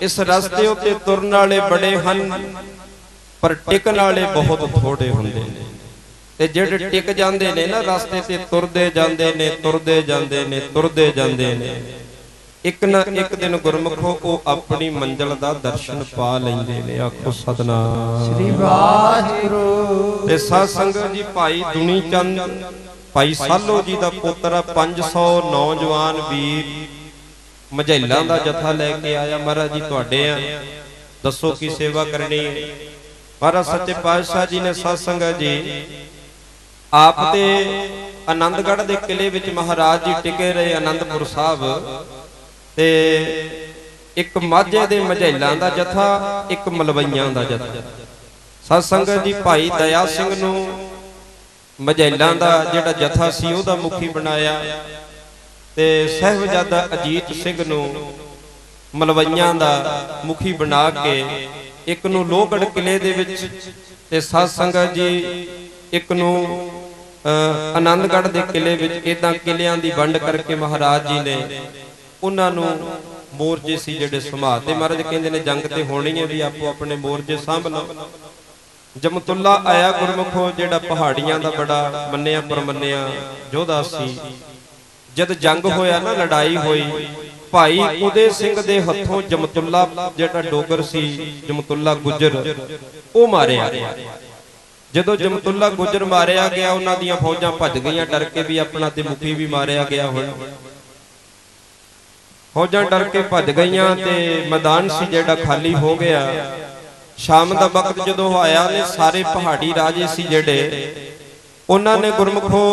इस रस्ते उत्ते तुरन वाले बड़े हन पर टिकण वाले बहुत थोड़े हुंदे ने। ते जिहड़े टिक जांदे ने ना रस्ते ते तुरदे जांदे ने तुरदे जांदे ने तुरदे जांदे ने, एक ना एक दिन गुरमुखो वो अपनी मंजिल दा दर्शन पा लैंदे ने। आखो सतनाम श्री वाहिगुरू। ते साध संगत जी भाई दुनी चंद भाई सालो जी दा पुत्र 500 नौजवान वीर मझैलां दा जथा लैके आया। महाराज जी तुहाडे आ, दसो की सेवा करनी है। महाराज सच्चे पातशाह जी ने साध संगत जी आप ते आनंदगढ़ दे किले विच महाराज जी टिके रहे आनंदपुर साहब ते एक माझे दे मझैलां दा जथा, एक मलवईयां दा जथा। साध संगत जी भाई दया सिंह नूं मझैलां दा जिहड़ा जथा सी ओहदा मुखी बनाया ते साहिबजादा अजीत सिंह नूं मलवईयां दा मुखी बना के एक नूं लोहगढ़ किले दे विच ते साध संगत जी एक नूं आनंदगढ़ दे किले विच। इदां किलियां दी वंड करके महाराज जी ने उन्हां नूं मोरजे सी जिहड़े संभालते। महाराज कहंदे ने जंग ते होनी है भी आपो अपने मोरजे सांभ लो। जमतुल्ला आया गुरमुखो जिहड़ा पहाड़ियां दा बड़ा मन्निया परमन्निया योधा सी। जद जंग होया ना लड़ाई होई भाई उदय सिंह दे हथों जमतुल्ला जिहड़ा डोगर सी जमतुल्ला गुजर ओ मारिया। जदों जमतुल्ला गुजर मारिया गया उन्हां दीयां फौजां भज गईयां डर के भी अपना ते मुखी भी मारिया गया हुण। फौजां डर के भज गईयां ते मैदान सी जिहड़ा खाली हो गया। शाम दा वक्त जदों आया ने सारे पहाड़ी राजे सी जिहड़े उन्हां ने गुरमुखो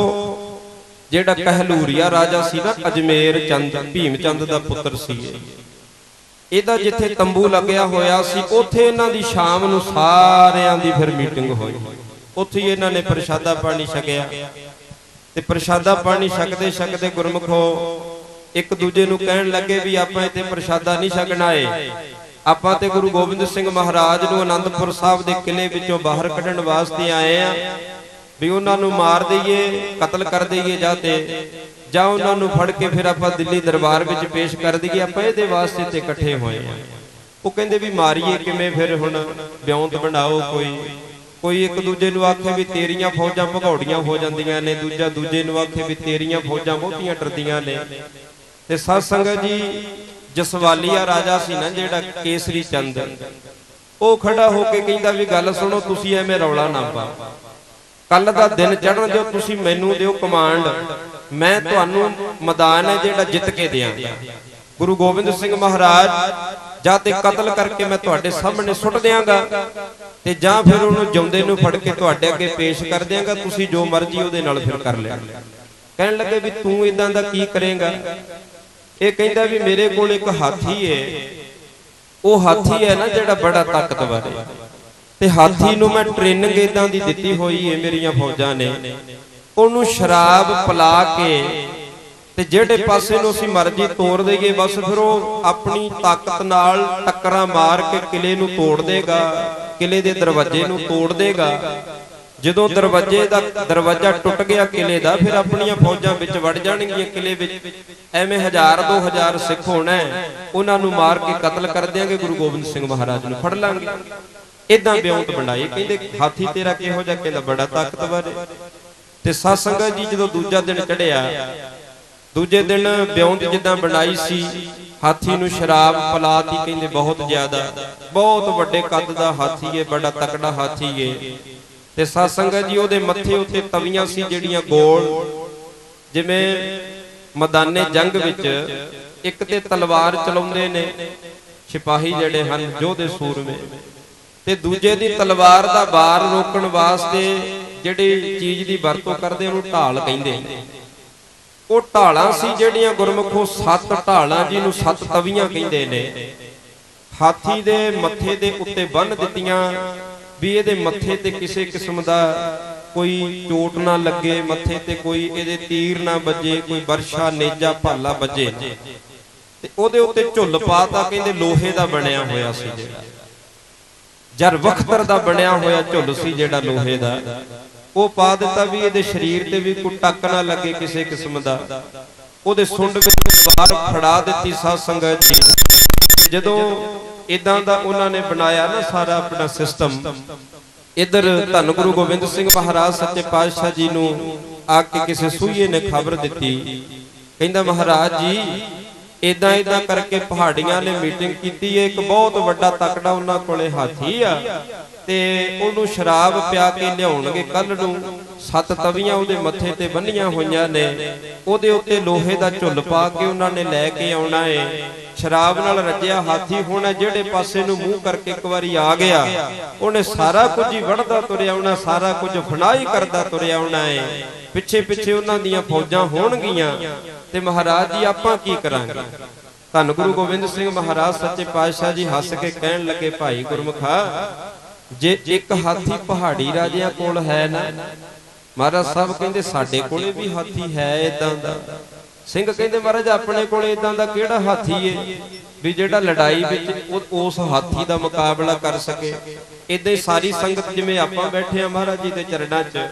जिहड़ा कहलूरिया राजा सी ना अजमेर चंद भीम चंद दा पुत्र सी, ਇਹਦਾ ਜਿੱਥੇ ਤੰਬੂ ਲੱਗਿਆ ਹੋਇਆ ਸੀ ਉੱਥੇ ਇਹਨਾਂ ਦੀ ਸ਼ਾਮ ਨੂੰ ਸਾਰਿਆਂ ਦੀ ਫਿਰ ਮੀਟਿੰਗ ਹੋਈ। ਉੱਥੇ ਹੀ ਇਹਨਾਂ ਨੇ ਪ੍ਰਸ਼ਾਦਾ ਪਾਣੀ ਛਕਿਆ ਤੇ ਪ੍ਰਸ਼ਾਦਾ ਪਾਣੀ ਛਕਦੇ ਛਕਦੇ ਗੁਰਮੁਖੋ ਇੱਕ ਦੂਜੇ ਨੂੰ ਕਹਿਣ ਲੱਗੇ ਵੀ ਆਪਾਂ ਇੱਥੇ ਪ੍ਰਸ਼ਾਦਾ ਨਹੀਂ ਛਕਣਾ ਏ, ਆਪਾਂ ਤੇ ਗੁਰੂ ਗੋਬਿੰਦ ਸਿੰਘ ਮਹਾਰਾਜ ਨੂੰ ਆਨੰਦਪੁਰ ਸਾਹਿਬ ਦੇ ਕਿਲੇ ਵਿੱਚੋਂ ਬਾਹਰ ਕੱਢਣ ਵਾਸਤੇ ਆਏ ਆ ਵੀ ਉਹਨਾਂ ਨੂੰ ਮਾਰ ਦਈਏ, ਕਤਲ ਕਰ ਦਈਏ ਜਾਂ ਉਹਨਾਂ ਨੂੰ ਫੜ ਕੇ ਫਿਰ ਆਪਾਂ ਦਿੱਲੀ ਦਰਬਾਰ ਵਿੱਚ ਪੇਸ਼ ਕਰ ਦਈਏ, ਆਪਾਂ ਇਹਦੇ ਵਾਸਤੇ ਤੇ ਇਕੱਠੇ ਹੋਏ ਆ। ਉਹ ਕਹਿੰਦੇ ਵੀ ਮਾਰੀਏ ਕਿਵੇਂ, ਫਿਰ ਹੁਣ ਵਿਉਂਤ ਬਣਾਓ। ਕੋਈ ਇੱਕ ਦੂਜੇ ਨੂੰ ਆਖੇ ਵੀ ਤੇਰੀਆਂ ਫੌਜਾਂ ਭਗੌੜੀਆਂ ਹੋ ਜਾਂਦੀਆਂ ਨੇ, ਦੂਜਾ ਦੂਜੇ ਨੂੰ ਆਖੇ ਵੀ ਤੇਰੀਆਂ ਫੌਜਾਂ ਬਹੁਤੀਆਂ ਡਰਦੀਆਂ ਨੇ। ਤੇ ਸਾਧ ਸੰਗਤ ਜੀ ਜਸਵਾਲੀਆ ਰਾਜਾ ਸੀ ਨਾ ਜਿਹੜਾ ਕੇਸਰੀ ਚੰਦ, ਉਹ ਖੜਾ ਹੋ ਕੇ ਕਹਿੰਦਾ ਵੀ ਗੱਲ ਸੁਣੋ, ਤੁਸੀਂ ਐਵੇਂ ਰੌਲਾ ਨਾ ਪਾਓ, ਕੱਲ ਦਾ ਦਿਨ ਚੜ੍ਹਨ ਦਿਓ, ਤੁਸੀਂ ਮੈਨੂੰ ਦਿਓ ਕਮਾਂਡ, ਮੈਂ ਤੁਹਾਨੂੰ ਮੈਦਾਨ ਹੈ ਜਿਹੜਾ ਜਿੱਤ ਕੇ ਦਿਆਂਗਾ। ਗੁਰੂ ਗੋਬਿੰਦ ਸਿੰਘ ਮਹਾਰਾਜ ਜਾਂ ਤੇ ਕਤਲ ਕਰਕੇ ਮੈਂ ਤੁਹਾਡੇ ਸਾਹਮਣੇ ਸੁੱਟ ਦਿਆਂਗਾ ਤੇ ਜਾਂ ਫਿਰ ਉਹਨੂੰ ਜਿਉਂਦੇ ਨੂੰ ਫੜ ਕੇ ਤੁਹਾਡੇ ਅੱਗੇ ਪੇਸ਼ ਕਰ ਦਿਆਂਗਾ, ਤੁਸੀਂ ਜੋ ਮਰਜ਼ੀ ਉਹਦੇ ਨਾਲ ਫਿਰ ਕਰ ਲਿਆ। ਕਹਿਣ ਲੱਗੇ ਵੀ ਤੂੰ ਇਦਾਂ ਦਾ ਕੀ ਕਰੇਂਗਾ? ਇਹ ਕਹਿੰਦਾ ਵੀ ਮੇਰੇ ਕੋਲ ਇੱਕ ਹਾਥੀ ਹੈ, ਉਹ ਹਾਥੀ ਹੈ ਨਾ ਜਿਹੜਾ ਬੜਾ ਤਾਕਤਵਰ ਹੈ, ਤੇ ਹਾਥੀ ਨੂੰ ਮੈਂ ਟ੍ਰੇਨਿੰਗ ਇਦਾਂ ਦੀ ਦਿੱਤੀ ਹੋਈ ਹੈ ਮੇਰੀਆਂ ਫੌਜਾਂ ਨੇ, ਉਹਨੂੰ ਸ਼ਰਾਬ ਪਿਲਾ ਕੇ ਤੇ ਜਿਹੜੇ ਪਾਸੇ ਨੂੰ ਅਸੀਂ ਮਰਜ਼ੀ ਤੋੜ ਦੇਈਏ ਬਸ ਫਿਰ ਉਹ ਆਪਣੀ ਤਾਕਤ ਨਾਲ ਟੱਕਰਾਂ ਮਾਰ ਕੇ ਕਿਲੇ ਨੂੰ ਤੋੜ ਦੇਗਾ, ਕਿਲੇ ਦੇ ਦਰਵਾਜ਼ੇ ਨੂੰ ਤੋੜ ਦੇਗਾ। ਜਦੋਂ ਦਰਵਾਜ਼ਾ ਟੁੱਟ ਗਿਆ ਕਿਲੇ ਦਾ, ਫਿਰ ਆਪਣੀਆਂ ਫੌਜਾਂ ਵਿੱਚ ਵੜ ਜਾਣਗੀਆਂ ਕਿਲੇ ਵਿੱਚ, ਐਵੇਂ 1000-2000 ਸਿੱਖ ਹੋਣਾ, ਉਹਨਾਂ ਨੂੰ ਮਾਰ ਕੇ ਕਤਲ ਕਰ ਦਿਆਂਗੇ, ਗੁਰੂ ਗੋਬਿੰਦ ਸਿੰਘ ਮਹਾਰਾਜ ਨੂੰ ਫੜ ਲਾਂਗੇ। ਇਦਾਂ ਬਿਉਂਤ ਬਣਾਈ। ਕਹਿੰਦੇ ਹਾਥੀ ਤੇਰਾ ਕਿਹੋ ਜਿਹਾ? ਕਹਿੰਦਾ ਬੜਾ ਤਾਕਤਵਰ ਹੈ। ਤੇ ਸਾਧ ਸੰਗਤ ਜੀ ਜਦੋਂ ਦੂਜਾ ਦਿਨ ਚੜਿਆ, ਦੂਜੇ ਦਿਨ ਬਿਉਂਤ ਜਿੱਦਾਂ ਬਣਾਈ ਸੀ, ਹਾਥੀ ਨੂੰ ਸ਼ਰਾਬ ਪਿਲਾਤੀ, ਕਹਿੰਦੇ ਬਹੁਤ ਜ਼ਿਆਦਾ, ਬਹੁਤ ਵੱਡੇ ਕੱਦ ਦਾ ਹਾਥੀ ਹੈ, ਬੜਾ ਤਕੜਾ ਹਾਥੀ ਹੈ। ਤੇ ਸਾਧ ਸੰਗਤ ਜੀ ਉਹਦੇ ਮੱਥੇ ਉੱਤੇ ਤਵੀਆਂ ਸੀ ਜਿਹੜੀਆਂ ਗੋਲ, ਜਿਵੇਂ ਮੈਦਾਨੇ ਜੰਗ ਵਿੱਚ ਇੱਕ ਤੇ ਤਲਵਾਰ ਚਲਾਉਂਦੇ ਨੇ ਸਿਪਾਹੀ ਜਿਹੜੇ ਹਨ ਯੋਧੇ ਸੂਰਮੇ, ਤੇ ਦੂਜੇ ਦੀ ਤਲਵਾਰ ਦਾ ਵਾਰ ਰੋਕਣ ਵਾਸਤੇ ਜਿਹੜੀ ਚੀਜ਼ ਦੀ ਵਰਤੋਂ ਕਰਦੇ ਉਹਨੂੰ ਢਾਲ ਕਹਿੰਦੇ। ਉਹ ਢਾਲਾਂ ਸੀ ਜਿਹੜੀਆਂ ਗੁਰਮੁਖੋਂ 7 ਢਾਲਾਂ ਜਿਹਨੂੰ 7 ਤਵੀਆਂ ਕਹਿੰਦੇ ਨੇ, ਹਾਥੀ ਦੇ ਮੱਥੇ ਦੇ ਉੱਤੇ ਬੰਨ੍ਹ ਦਿੱਤੀਆਂ ਵੀ ਇਹਦੇ ਮੱਥੇ ਤੇ ਕਿਸੇ ਕਿਸਮ ਦਾ ਕੋਈ ਚੋਟ ਨਾ ਲੱਗੇ, ਮੱਥੇ ਤੇ ਕੋਈ ਇਹਦੇ ਤੀਰ ਨਾ ਵੱਜੇ, ਕੋਈ ਵਰਸ਼ਾ ਨੇਜਾ ਭਾਲਾ ਵੱਜੇ। ਤੇ ਉਹਦੇ ਉੱਤੇ ਝੁੱਲ ਪਾਤਾ, ਕਹਿੰਦੇ ਲੋਹੇ ਦਾ ਬਣਿਆ ਹੋਇਆ ਸੀ, ਜਿਹੜਾ ਜਰ ਵਖਤਰ ਦਾ ਬਣਿਆ ਹੋਇਆ ਝੁੱਲ ਸੀ ਜਿਹੜਾ ਲੋਹੇ ਦਾ, ਉਹ ਪਾ ਦਿੱਤਾ ਵੀ ਇਹਦੇ ਸਰੀਰ ਤੇ ਵੀ ਕੋਈ ਟੱਕ ਨਾ ਲੱਗੇ ਕਿਸੇ ਕਿਸਮ ਦਾ। ਉਹਦੇ ਸੁੰਡ ਵਿੱਚ ਤਲਵਾਰ ਫੜਾ ਦਿੱਤੀ। ਸਾਧ ਸੰਗਤ ਜੀ ਜਦੋਂ ਇਦਾਂ ਦਾ ਉਹਨਾਂ ਨੇ ਬਣਾਇਆ ਨਾ ਸਾਰਾ ਆਪਣਾ ਸਿਸਟਮ। ਇਧਰ ਧੰਨ ਗੁਰੂ ਗੋਬਿੰਦ ਸਿੰਘ ਮਹਾਰਾਜ ਸੱਚੇ ਪਾਤਸ਼ਾਹ ਜੀ ਨੂੰ ਆ ਕੇ ਕਿਸੇ ਸੂਈਏ ਨੇ ਖਬਰ ਦਿੱਤੀ, ਕਹਿੰਦਾ ਮਹਾਰਾਜ ਜੀ ਇਦਾਂ ਇਦਾਂ ਕਰਕੇ ਪਹਾੜੀਆਂ ਨੇ ਮੀਟਿੰਗ ਕੀਤੀ ਹੈ, ਇੱਕ ਬਹੁਤ ਵੱਡਾ ਤਕੜਾ ਉਹਨਾਂ ਕੋਲੇ ਹਾਥੀ ਆ ਤੇ ਉਹਨੂੰ ਸ਼ਰਾਬ ਪਿਆ ਕੇ ਲਿਆਉਣਗੇ ਕੱਲ ਨੂੰ। 7 ਤਵੀਆਂ ਉਹਦੇ ਮੱਥੇ ਤੇ ਬੰਨੀਆਂ ਹੋਈਆਂ ਨੇ, ਉਹਦੇ ਉੱਤੇ ਲੋਹੇ ਦਾ ਝੁੱਲ ਪਾ ਕੇ ਉਹਨਾਂ ਨੇ ਲੈ ਕੇ ਆਉਣਾ ਏ। ਸ਼ਰਾਬ ਨਾਲ ਰੱਜਿਆ ਹਾਥੀ ਹੋਣਾ, ਜਿਹੜੇ ਪਾਸੇ ਨੂੰ ਮੂੰਹ ਕਰਕੇ ਇੱਕ ਵਾਰੀ ਆ ਗਿਆ ਉਹਨੇ ਸਾਰਾ ਕੁਝ ਹੀ ਵੜਦਾ ਤੁਰਿਆ ਆਉਣਾ, ਸਾਰਾ ਕੁਝ ਫਨਾਈ ਕਰਦਾ ਤੁਰਿਆ ਆਉਣਾ ਏ। ਪਿੱਛੇ ਪਿੱਛੇ ਉਹਨਾਂ ਦੀਆਂ ਫੌਜਾਂ ਹੋਣਗੀਆਂ ਤੇ ਮਹਾਰਾਜ ਜੀ ਆਪਾਂ ਕੀ ਕਰਾਂਗੇ? ਧੰਨ ਗੁਰੂ ਗੋਬਿੰਦ ਸਿੰਘ ਮਹਾਰਾਜ ਸੱਚੇ ਪਾਤਸ਼ਾਹ ਜੀ ਹੱਸ ਕੇ ਕਹਿਣ ਲੱਗੇ, ਭਾਈ ਗੁਰਮੁਖਾ ਜੇ ਇੱਕ ਹਾਥੀ ਪਹਾੜੀ ਰਾਜਿਆਂ ਕੋਲ ਹੈ ਨਾ, ਮਹਾਰਾਜ ਸਾਹਿਬ ਕਹਿੰਦੇ ਸਾਡੇ ਕੋਲੇ ਵੀ ਹਾਥੀ ਹੈ ਇਦਾਂ ਦਾ। ਸਿੰਘ ਕਹਿੰਦੇ ਮਹਾਰਾਜ ਆਪਣੇ ਕੋਲੇ ਇਦਾਂ ਦਾ ਕਿਹੜਾ ਹਾਥੀ ਏ ਵੀ ਜਿਹੜਾ ਲੜਾਈ ਵਿੱਚ ਉਸ ਹਾਥੀ ਦਾ ਮੁਕਾਬਲਾ ਕਰ ਸਕੇ? ਇਦਾਂ ਹੀ ਸਾਰੀ ਸੰਗਤ ਜਿਵੇਂ ਆਪਾਂ ਬੈਠੇ ਆ ਮਹਾਰਾਜ ਜੀ ਦੇ ਚਰਨਾਂ 'ਚ,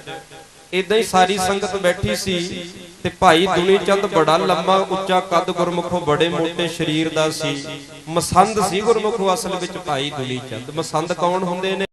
ਇਦਾਂ ਹੀ ਸਾਰੀ ਸੰਗਤ ਬੈਠੀ ਸੀ ਤੇ ਭਾਈ ਦੁਨੀ ਚੰਦ ਬੜਾ ਲੰਮਾ ਉੱਚਾ ਕੱਦ ਗੁਰਮੁਖੋ ਬੜੇ ਮੋਟੇ ਸਰੀਰ ਦਾ ਸੀ। ਮਸੰਦ ਸੀ ਗੁਰਮੁਖੋ ਅਸਲ ਵਿੱਚ ਭਾਈ ਦੁਨੀ ਚੰਦ। ਮਸੰਦ ਕੌਣ ਹੁੰਦੇ ਨੇ?